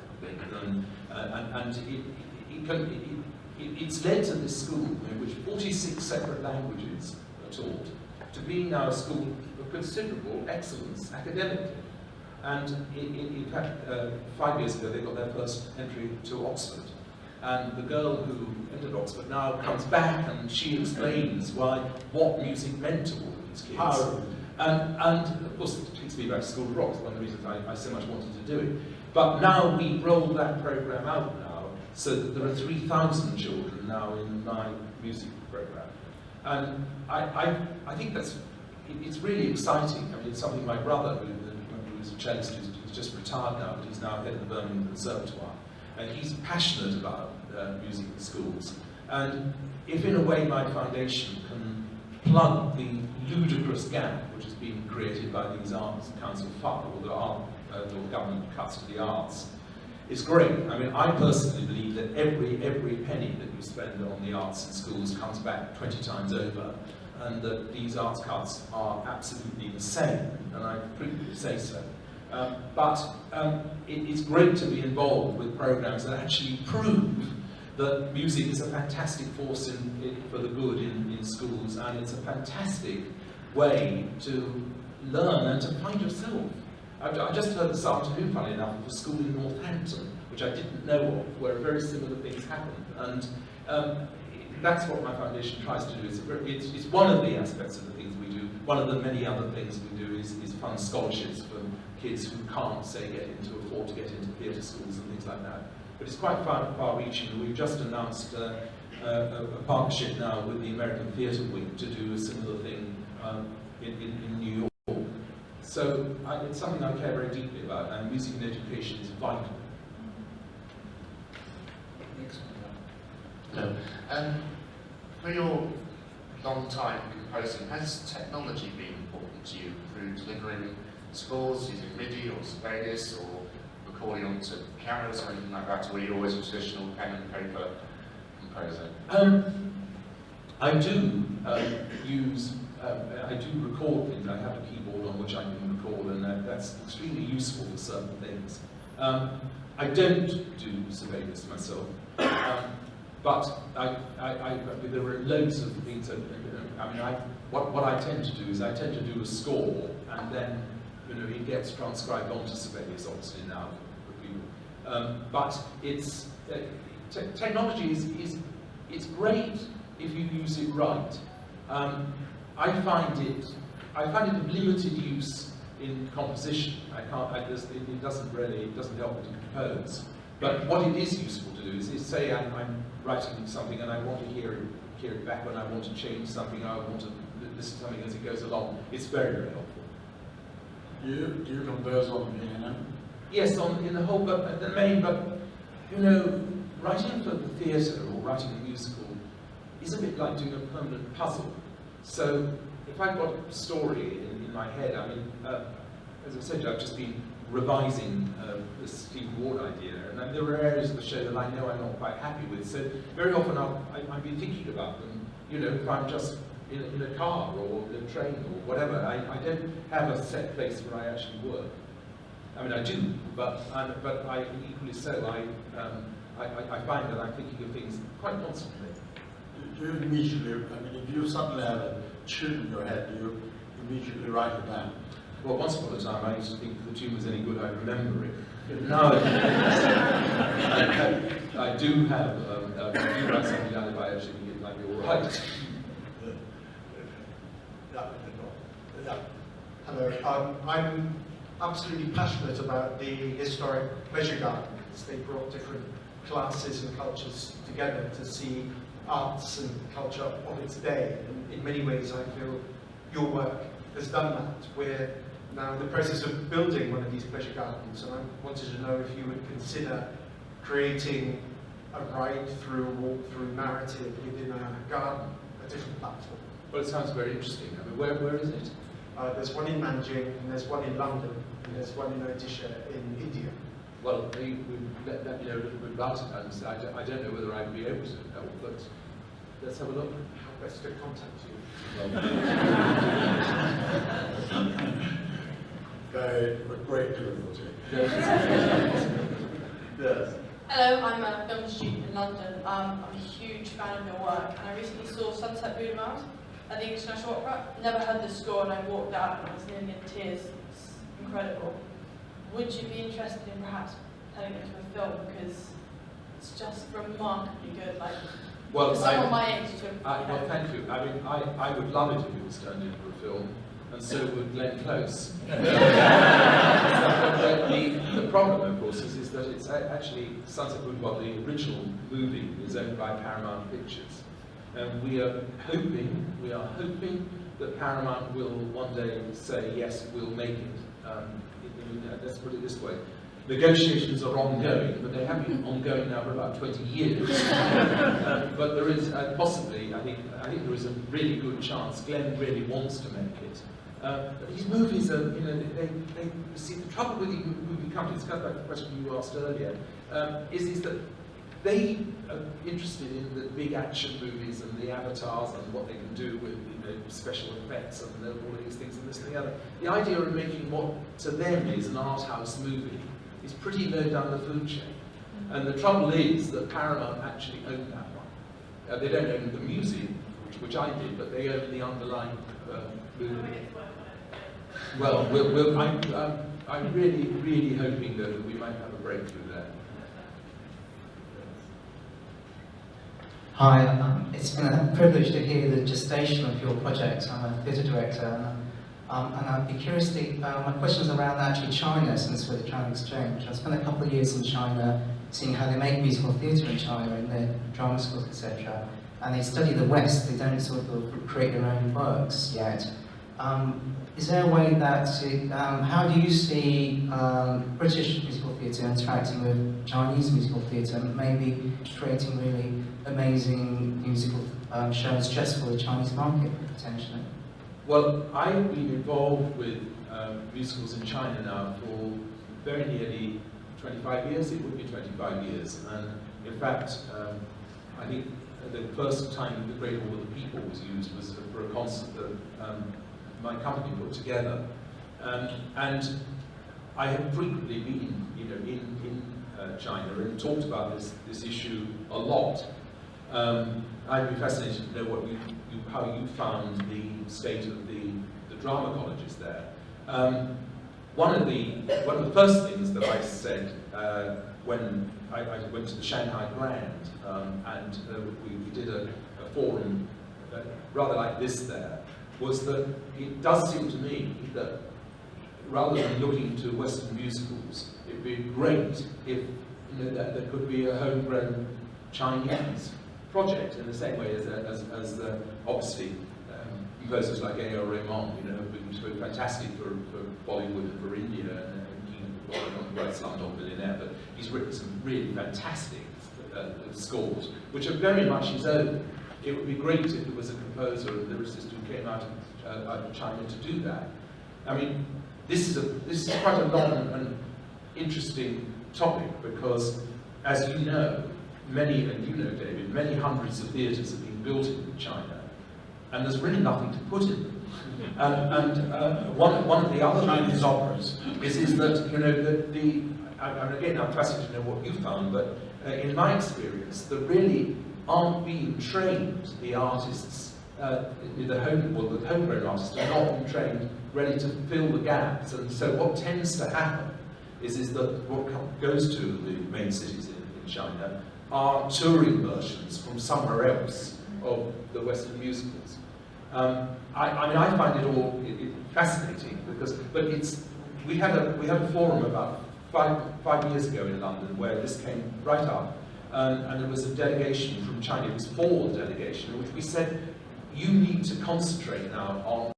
it's led to this school in which 46 separate languages are taught, to being now a school of considerable excellence academically. And in fact, 5 years ago they got their first entry to Oxford. And the girl who entered Oxford now comes back and she explains what music meant to all these kids. How? And of course it takes me back to School of Rock, it's one of the reasons I so much wanted to do it. But now we roll that program out now, so that there are 3,000 children now in my music program. And I think it's really exciting. I mean, it's something my brother, who was a cellist, who's just retired now, but he's now head of the Birmingham Conservatoire, and he's passionate about music in schools. And if in a way my foundation can plug the ludicrous gap which has been created by these Arts Council or the government cuts to the arts, it's great. I mean, I personally believe that every penny that you spend on the arts in schools comes back 20 times over, and that these arts cuts are absolutely insane, and I frequently say so. It's great to be involved with programs that actually prove that music is a fantastic force for the good in schools, and it's a fantastic way to learn and to find yourself. I just heard this afternoon, funny enough, of a school in Northampton, which I didn't know of, where very similar things happened. And that's what my foundation tries to do. It's one of the aspects of the things we do. One of the many other things we do is fund scholarships for kids who can't, say, afford to get into theatre schools and things like that. But it's quite far-reaching. We've just announced a partnership now with the American Theatre Wing to do a similar thing in New York. So it's something I care very deeply about, and music and education is vital. For your long time composing, has technology been important to you through delivering scores using MIDI or Sibelius or recording onto cameras or anything like that, or were you always a traditional pen and paper composer? I do I do record things. I have a keyboard on which I can record, and that's extremely useful for certain things. I don't do Sibelius myself, but there are loads of things. What I tend to do is I tend to do a score, and then it gets transcribed onto Sibelius, obviously now for people. But it's technology is great if you use it right. I find it of limited use in composition. It doesn't help me to compose. But what it is useful to do is say I'm writing something and I want to hear it back, when I want to change something, I want to listen to something as it goes along. It's very, very helpful. Do you compose on piano? Yes, in the whole, but the main, but writing for the theatre or writing a musical is a bit like doing a permanent puzzle. So if I've got a story in my head, as I said, I've just been revising this Stephen Ward idea, and there are areas of the show that I know I'm not quite happy with. So very often I've been thinking about them. If I'm just in a car or in a train or whatever, I don't have a set place where I actually work. I do, but I equally so. I find that I'm thinking of things quite constantly. Do you immediately, if you suddenly have a tune in your head, do you immediately write it down? Well, once upon a time I used to think if the tune was any good, I'd remember it. Now I do have, I do write something down if I actually think it might be all right. Hello, I'm absolutely passionate about the historic pleasure gardens. They brought different classes and cultures together to see arts and culture of its day. And in many ways, I feel your work has done that. We're now in the process of building one of these pleasure gardens, and I wanted to know if you would consider creating a ride-through, walk-through narrative within a garden, a different platform. Well, it sounds very interesting. Where is it? There's one in Nanjing, and there's one in London, and there's one in Odisha in India. Well, let me know a little bit about it. I don't know whether I'd be able to help, but let's have a look. How best to contact you? With great difficulty. Yes. Hello, I'm a film student in London. I'm a huge fan of your work, and I recently saw Sunset Boulevard at the English National Opera. Never heard the score, and I walked out and I was nearly in tears. It's incredible. Would you be interested in perhaps turning it into a film, because it's just remarkably good? Well, for someone my age to. Well, thank you. I would love it if it was turned into a film, and so would Glenn Close. The problem, of course, is that it's actually Sunset Boulevard, the original movie, is owned by Paramount Pictures. And we are hoping that Paramount will one day say, yes, we'll make it. Let's put it this way. Negotiations are ongoing, but they have been ongoing now for about 20 years. But there is possibly, I think there is a really good chance Glenn really wants to make it. But these movies are, they see, the trouble with the movie companies, kind of like the question you asked earlier, is that they are interested in the big action movies and the avatars and what they can do with special effects and all of these things and this and the other. The idea of making what to them is an art house movie is pretty low down the food chain. And the trouble is that Paramount actually own that one. They don't own the music, which I did, but they own the underlying movie. Well, I'm really, really hoping that we might have a breakthrough there. Hi, it's been a privilege to hear the gestation of your project. I'm a theatre director, and I'd be curious to, my question's around actually China, since we're trying to exchange. I spent a couple of years in China seeing how they make musical theatre in China, in their drama schools, etc. And they study the West, they don't sort of create their own works yet. is there a way that, how do you see British musical theatre interacting with Chinese musical theatre and maybe creating really amazing musical shows just for the Chinese market, potentially? Well, I've been involved with musicals in China now for very nearly 25 years. It would be 25 years. And in fact, I think the first time The Great Hall of the People was used was for a concert that my company put together. And I have frequently been, in China and talked about this issue a lot. I'd be fascinated to know how you found the state of the drama colleges there. One of the first things that I said when I went to the Shanghai Grand and we did a forum rather like this there, was that it does seem to me that rather than looking to Western musicals, it'd be great if that there could be a homegrown Chinese project in the same way as obviously composers like A.R. Rahman, have been so fantastic for Bollywood and for India, and he not write Slumdog Millionaire, but he's written some really fantastic scores, which are very much his own. It would be great if there was a composer and lyricist who came out of China to do that. I mean, this is quite a long and interesting topic because, as you know, and you know, David, many hundreds of theatres have been built in China, and there's really nothing to put in them. And one of the other Chinese operas is that, and again, I'm fascinated to know what you found, but in my experience, there really aren't being trained, the artists, the homegrown artists are not being trained ready to fill the gaps. And so what tends to happen is that what goes to the main cities in China are touring versions from somewhere else of the Western musicals. I mean, I find it all fascinating because, we had a forum about five years ago in London where this came right up, and there was a delegation from China. It was a full delegation, in which we said, you need to concentrate now on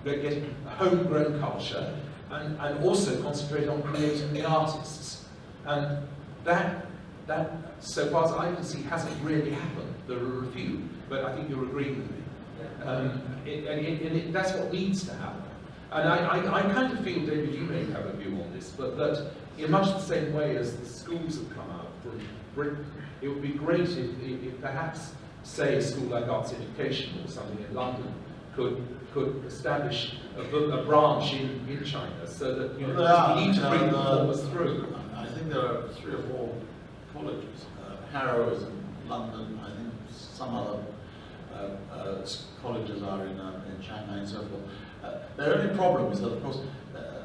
getting a homegrown culture and also concentrate on creating the artists. And that, so far as I can see, hasn't really happened. There are a few, but I think you're agreeing with me. That's what needs to happen. And I kind of feel, David, you may have a view on this, but that in much the same way as the schools have come out from Britain, it would be great if perhaps, say, a school like Arts Education or something in London could establish a branch in China, so that we need to bring the performers through. I think there are 3 or 4 colleges. Harrow is in London. I think some other colleges are in Shanghai and so forth. The only problem is that, of course,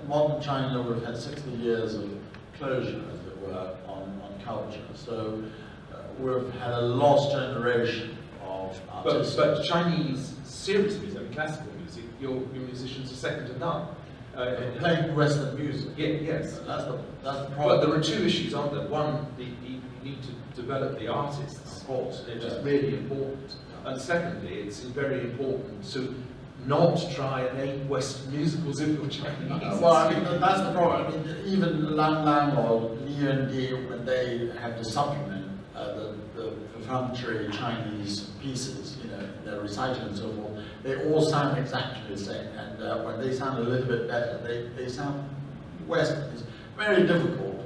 modern China would have had 60 years of closure, as it were, on culture. So we've had a lost generation of artists. But Chinese serious music, I mean classical music, your musicians are second to none. Playing Western music. Yes. That's the problem. But there are 2 issues on that. One, you need to develop the artists. Of course. They're just really important. And secondly, it's very important to not try and aim Western musicals if you're Chinese. Well, I mean, that's the problem. I mean, even Lang Lang or Liu and Di, when they have to supplement the perfunctory Chinese pieces, their recital and so forth, they all sound exactly the same. And when they sound a little bit better, they sound Western. It's very difficult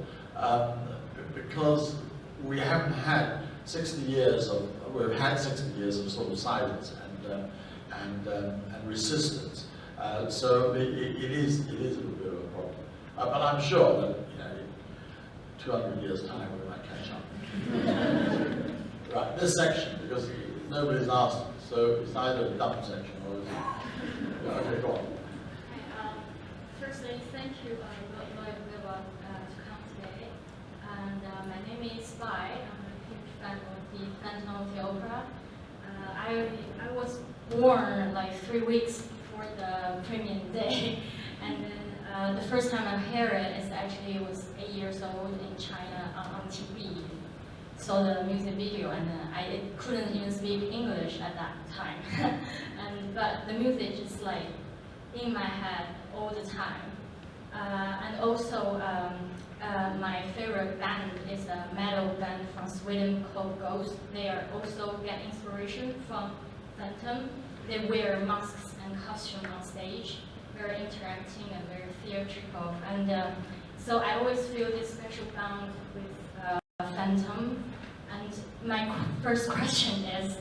because we haven't had 60 years of, we've had 60 years of sort of silence and resistance. So it is a little bit of a problem. But I'm sure that in 200 years' time we might catch up. Right, this section, because nobody's asked, so it's either a dumb section or is it... Okay, go on. Firstly, thank you, Lord Lloyd Webber, to come today. And my name is Bai. I'm a huge fan of the Phantom of the Opera. I was born like 3 weeks before the premiere day, and then the first time I heard it is actually was 8 years old in China on TV. Saw the music video, and I couldn't even speak English at that time. But the music just like in my head all the time. And also, my favorite band is a metal band from Sweden called Ghost. They are also get inspiration from Phantom. They wear masks and costumes on stage, very interacting and very theatrical. And so I always feel this special bond with Phantom. And my first question is,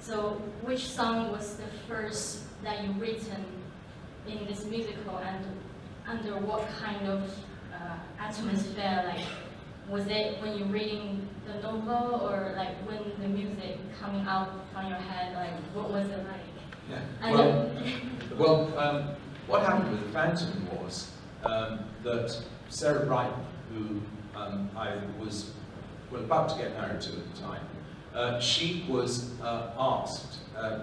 so which song was the first that you written in this musical, and under what kind of atmosphere? Like, was it when you're reading the novel, or like when the music coming out from your head? Like, what was it like? Yeah. What happened with Phantom was that Sarah Brighton, who I was about to get married to at the time, she was asked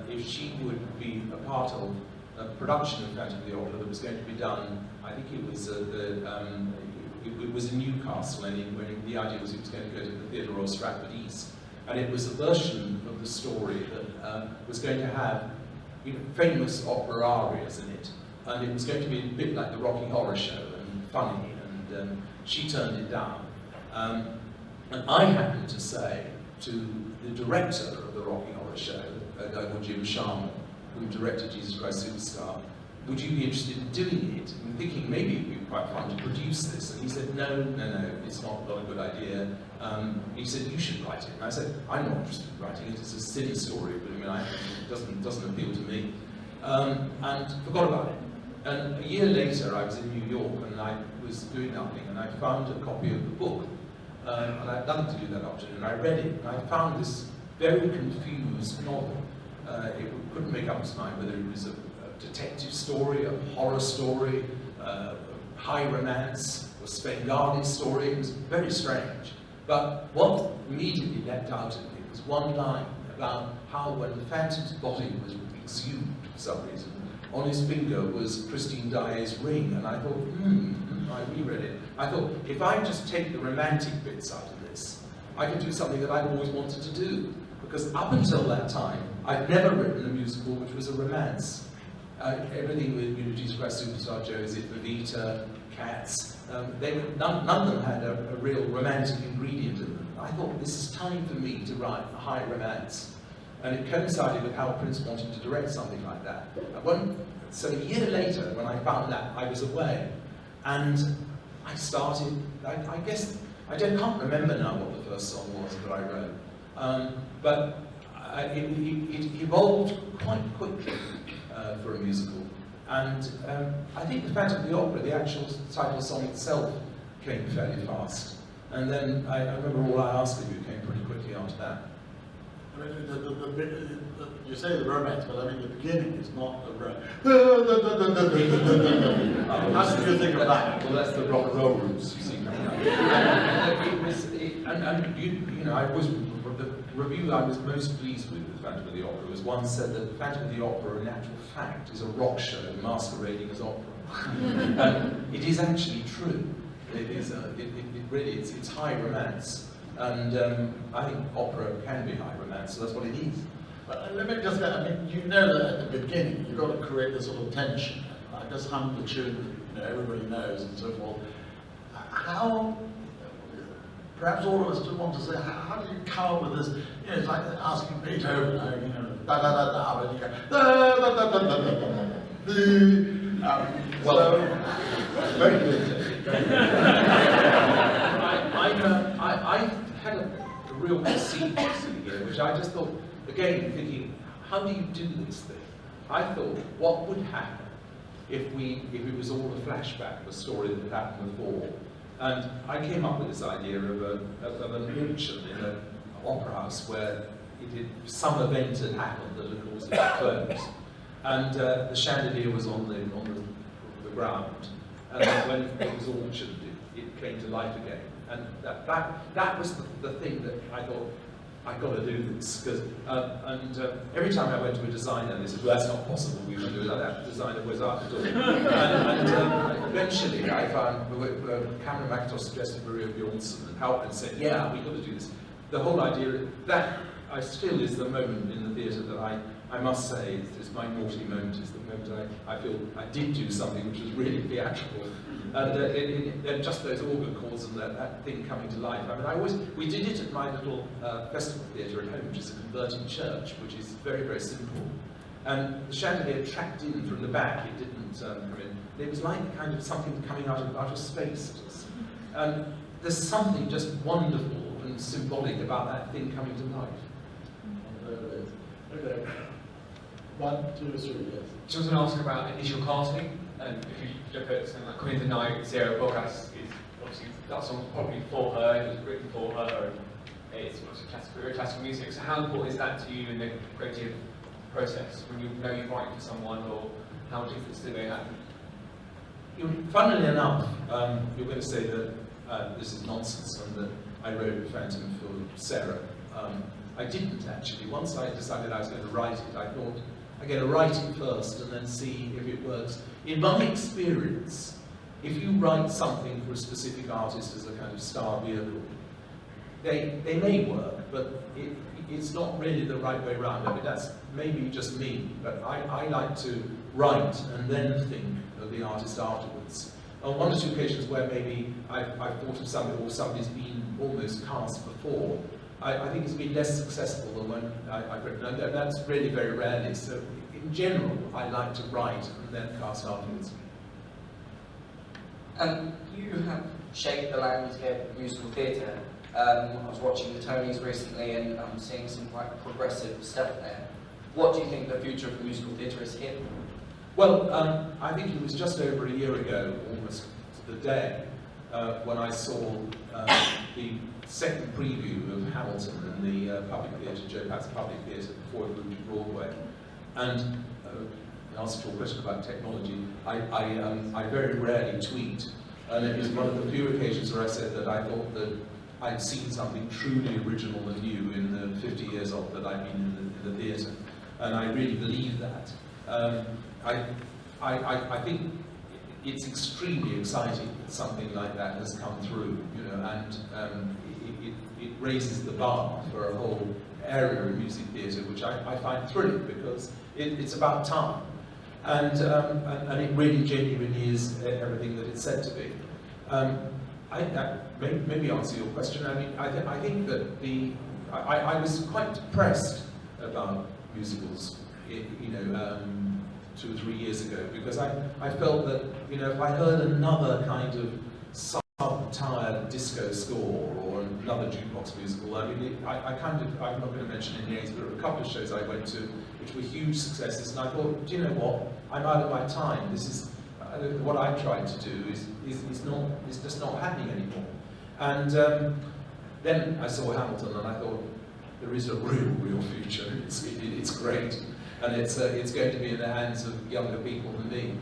if she would be a part of a production of Phantom of the Opera that was going to be done. I think it was it was in Newcastle, and the idea was it was going to go to the Theatre Royal Stratford East, and it was a version of the story that was going to have famous opera arias in it, and it was going to be a bit like the Rocky Horror Show and funny, and she turned it down. And I happened to say to the director of the Rocky Horror Show, a guy called Jim Sharman, who directed Jesus Christ Superstar, would you be interested in doing it? And thinking maybe it would be quite fun to produce this. And he said, no, it's not a good idea. He said, you should write it. And I said, I'm not interested in writing it. It's a silly story, but I mean, it doesn't appeal to me. And forgot about it. And a year later, I was in New York, and I was doing nothing, and I found a copy of the book. And I had nothing to do that afternoon. I read it, and I found this very confused novel. It couldn't make up its mind whether it was a detective story, a horror story, a high romance, a Spengali story. It was very strange. But what immediately leapt out at me was one line about how when the Phantom's body was exhumed for some reason, on his finger was Christine Daae's ring, and I thought, I reread it. I thought, if I just take the romantic bits out of this, I could do something that I'd always wanted to do. Because up until that time, I'd never written a musical which was a romance. Everything with Jesus Christ Superstar, Joseph, Evita, Cats, none of them had a real romantic ingredient in them. I thought, this is time for me to write a high romance. And it coincided with how Prince wanted to direct something like that. So a year later, when I found that, I was away. And I started, I guess, I can't remember now what the first song was that I wrote. But it evolved quite quickly for a musical. And I think The Phantom of the Opera, the actual title song itself, came fairly fast. And then I remember All I Ask of You came pretty quickly after that. I mean, you say the romance, but I mean the beginning is not the romance. How did you think of that? Well, that's the rock and roll roots, you see. The review I was most pleased with Phantom of the Opera was one said that Phantom of the Opera, in actual fact, is a rock show masquerading as opera. It is actually true. It is. It's high romance, and I think opera can be high romance, so that's what it is. But let me just say, I mean, you know that at the beginning you've got to create this sort of tension. I just hummed the tune that everybody knows and so forth. How? Perhaps all of us do want to say, how do you come up with this? It's like asking Beethoven, da da da da, but you go da da da da da da da. Well, very good. I had a real conceit here, which I just thought, again, thinking, how do you do this thing? I thought, what would happen if it was all a flashback of a story that had happened before? And I came up with this idea of an auction in an opera house where some event had happened that had caused it to close. And the chandelier was on the ground. And when it was auctioned, it came to life again. And that was the thing that I thought, I've got to do this. Every time I went to a designer, they said, well, that's not possible, we will do it like that. The designer was after doing it. And eventually I found, Cameron McIntosh suggested Maria Bjornsson and helped and said, yeah, we've got to do this. The whole idea, that still is the moment in the theatre that I must say, it's my naughty moment, is the moment I feel I did do something which was really theatrical. And just those organ chords and that thing coming to life. I mean, we did it at my little festival theatre at home, which is a converted church, which is very, very simple. And the chandelier tracked in from the back, it didn't come in. It was like kind of something coming out of space. And there's something just wonderful and symbolic about that thing coming to life. Okay. 1, 2, 3, yes. Just want to ask about initial casting, and if you look at something like Queen of the Night, Sarah Bogas is obviously, that song's probably for her, it was written for her, and it's obviously very classical music. So how important is that to you in the creative process, when you know you're writing for someone, or how much difference do they have? Funnily enough, you're going to say that this is nonsense and that I wrote Phantom for Sarah. I didn't actually. Once I decided I was going to write it, I thought, I'm going to write it first and then see if it works. In my experience, if you write something for a specific artist as a kind of star vehicle, they may work, but it's not really the right way around. I mean, that's maybe just me, but I like to write and then think of the artist afterwards. On 1 or 2 occasions where maybe I've thought of somebody or somebody's been almost cast before, I think it's been less successful than when I've written. And that's really very rarely. So in general, I like to write and then cast afterwards. You have shaped the landscape of musical theatre. I was watching the Tonys recently and I'm seeing some quite progressive stuff there. What do you think the future of musical theatre is here? Well, I think it was just over a year ago, almost to the day, when I saw the second preview of Hamilton in the public theatre, Joe Patt's public theatre, before it moved to Broadway. And in answer to your question about technology, I very rarely tweet, and it was one of the few occasions where I said that I thought that I'd seen something truly original and new in the 50 years old that I've been in the theatre, and I really believe that. I think it's extremely exciting that something like that has come through, you know, and it raises the bar for a whole area of music theatre, which I find thrilling because it's about time, and it really genuinely is everything that it's said to be. Maybe answer your question. I mean, I think that I was quite depressed about musicals, you know, 2 or 3 years ago, because I felt that, you know, if I heard another kind of sub-tired disco score or another jukebox musical, I mean, I'm not going to mention any names, but there were a couple of shows I went to which were huge successes, and I thought, do you know what, I'm out of my time. This is what I've tried to do is just not happening anymore. And then I saw Hamilton, and I thought, there is a real future. It's great. And it's going to be in the hands of younger people than me.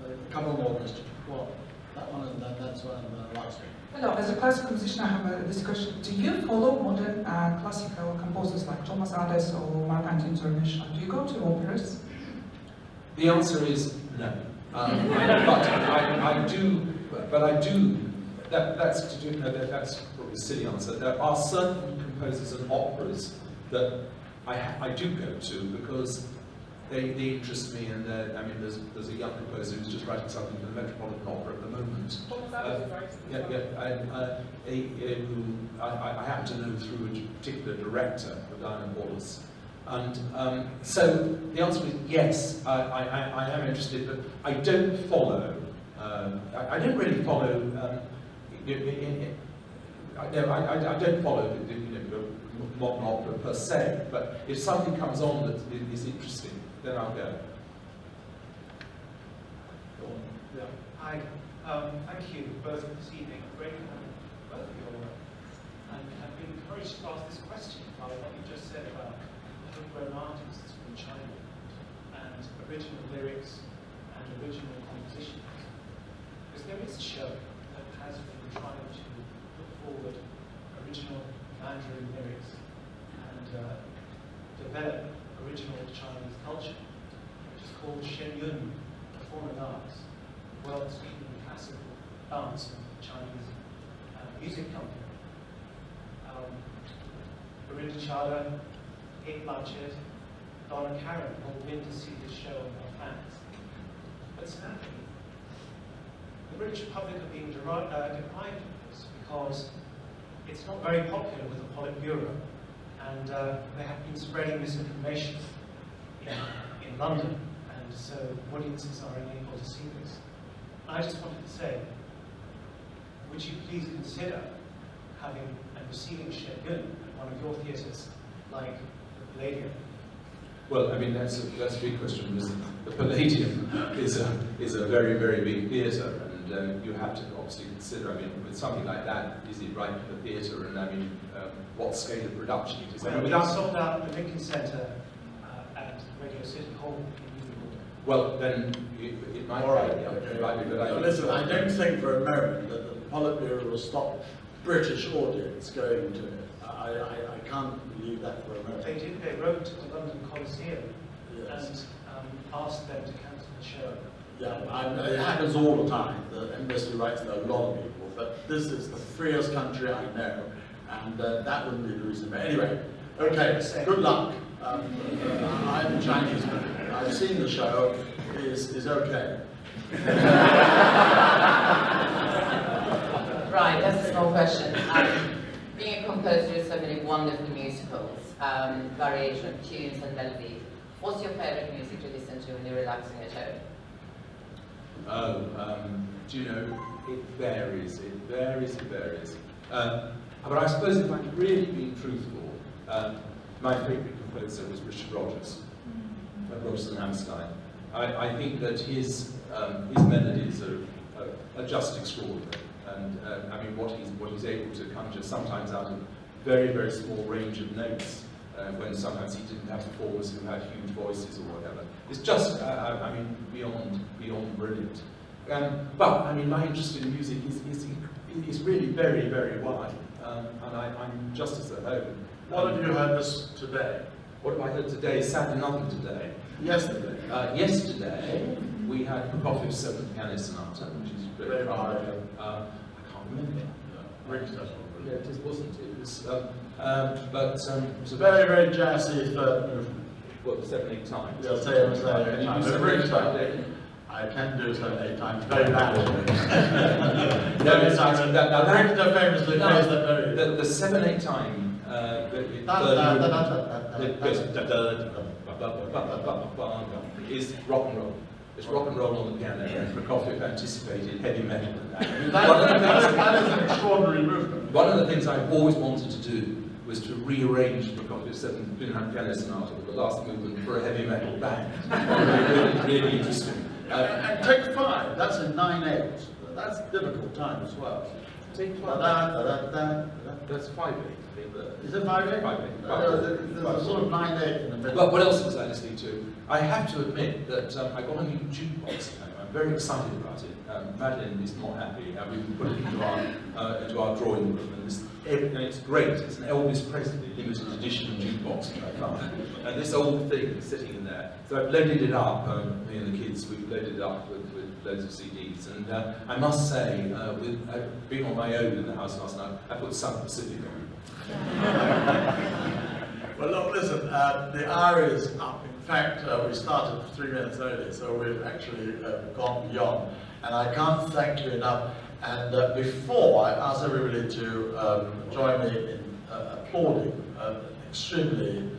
A couple more questions. Well, that one and then that's one and then the last one. Hello, as a classical musician, I have this question. Do you follow modern classical composers like Thomas Adès or Marc Antoine Zornish? Do you go to operas? The answer is no. I do. That's to do. No, that's probably a silly answer. There are certain composers and operas that I do go to because they interest me, and I mean, there's a young composer who's just writing something for the Metropolitan Opera at the moment. Who I happen to know through a particular director, Diana Wallace. And so the answer is yes, I am interested, but I don't follow. I don't really follow. I don't follow modern opera per se, but if something comes on that is interesting, then I'll go. Go on. Yeah. Hi. Thank you both for this evening. Great to have both of your work. And I've been encouraged to ask this question by what you just said about homegrown artists from China and original lyrics and original compositions. Because there is a show that has been trying to put forward original Mandarin lyrics and develop original Chinese culture, which is called Shen Yun, Performing Arts, world-speaking classical dance and Chinese music company. Belinda Chada Kate Blanchett, Donna Karan will win to see this show and their fans. But sadly, the British public are being deprived of this because it's not very popular with the Politburo, and they have been spreading misinformation in London, and so audiences are unable to see this. I just wanted to say, would you please consider having and receiving Shagun at one of your theatres, like the Palladium? Well, I mean, that's a big question, because the Palladium is a very, very big theatre, and you have to obviously consider, I mean, with something like that, is it right for the theatre, and I mean, what scale of production it is. Well, we sold out the Lincoln Centre at Radio City Hall in New York. Well, then it might All right, be. okay. It might be, but So listen, I don't think for a moment that the Politburo will stop British audience going to it. I can't believe that for a moment. They did. They wrote to the London Coliseum Yes. and asked them to cancel the show. Yeah, it happens all the time. The embassy writes to a lot of people, but this is the freest country I know, and that wouldn't be the reason. But anyway, okay, good luck. I'm Chinese, but I've seen the show. Is okay. Right, that's a small question. Being a composer of so many wonderful musicals, variation of tunes and melodies, what's your favourite music to listen to when you're relaxing at home? Do you know, it varies. But I suppose if I'm really being truthful, my favourite composer was Richard Rodgers, Rodgers and Hammerstein. I think that his melodies are just extraordinary, and I mean what he's able to conjure sometimes out of very, very small range of notes, when sometimes he didn't have performers who had huge voices or whatever. It's just, I mean, beyond brilliant. But I mean, my interest in music is really very, very wide, and I'm just as at home. What have you heard this today? What have I heard today? Sadly, nothing today. Yesterday. Yesterday, we had Prokofiev's 7th Piano Sonata, which is very hard. I can't remember. Yeah, it wasn't. It was, but it was a very, very jazzy third movement. Well, 7-8 times. Yeah, say 8 times. I can do 7-8 times. Very bad. Richter famously plays that very. The 7-8 time. Is rock and roll. It's rock and roll on the piano, and Prokofiev anticipated heavy metal in that. That is an extraordinary movement. One of the things I always wanted to do was to rearrange Prokofiev's 7th Piano Sonata with the last movement for a heavy metal band. Really interesting. And take 5, that's in 9/8. That's a difficult time as well. Take 5. That's 5/8. Is it 5/8? 5/8. There's a sort of 9/8 in the middle. Well, what else was I listening to? I have to admit that I got a new jukebox at home. I'm very excited about it. Madeline is not happy. We put it into our drawing room, and it's great. It's an Elvis Presley limited edition jukebox, which I found. And this old thing is sitting in there. So I've loaded it up, me and the kids, we've loaded it up with loads of CDs. And I must say, with being on my own in the house last night, I put South Pacific on. Well, look, listen, the hour is up. In fact, we started 3 minutes early, so we've actually gone beyond. And I can't thank you enough. And before I ask everybody to join me in applauding an extremely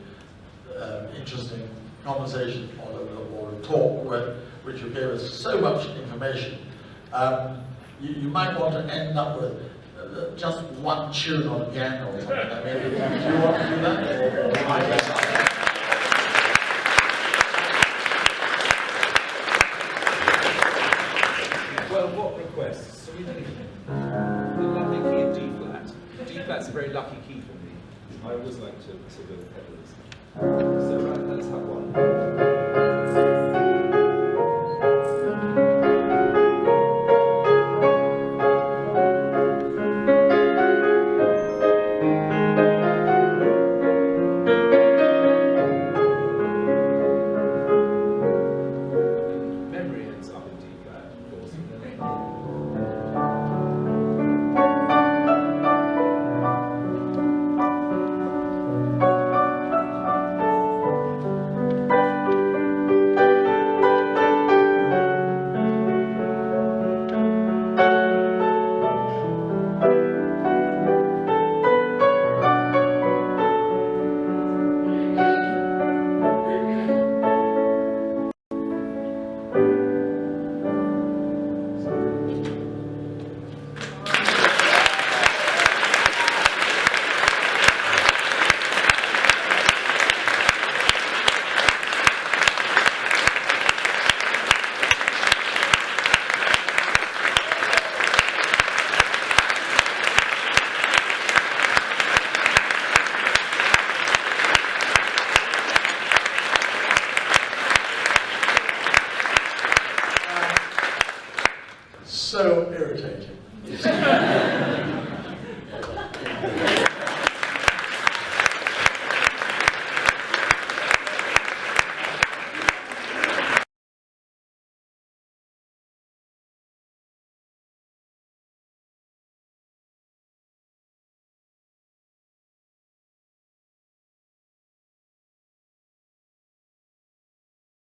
interesting conversation or a talk which you gave us so much information, you might want to end up with just one tune on piano or something. I mean, do you want to do that? Well, what requests? The lovely key of D flat. D flat's a very lucky key for me. I always like to sort of pedals. So let's have one. so irritating.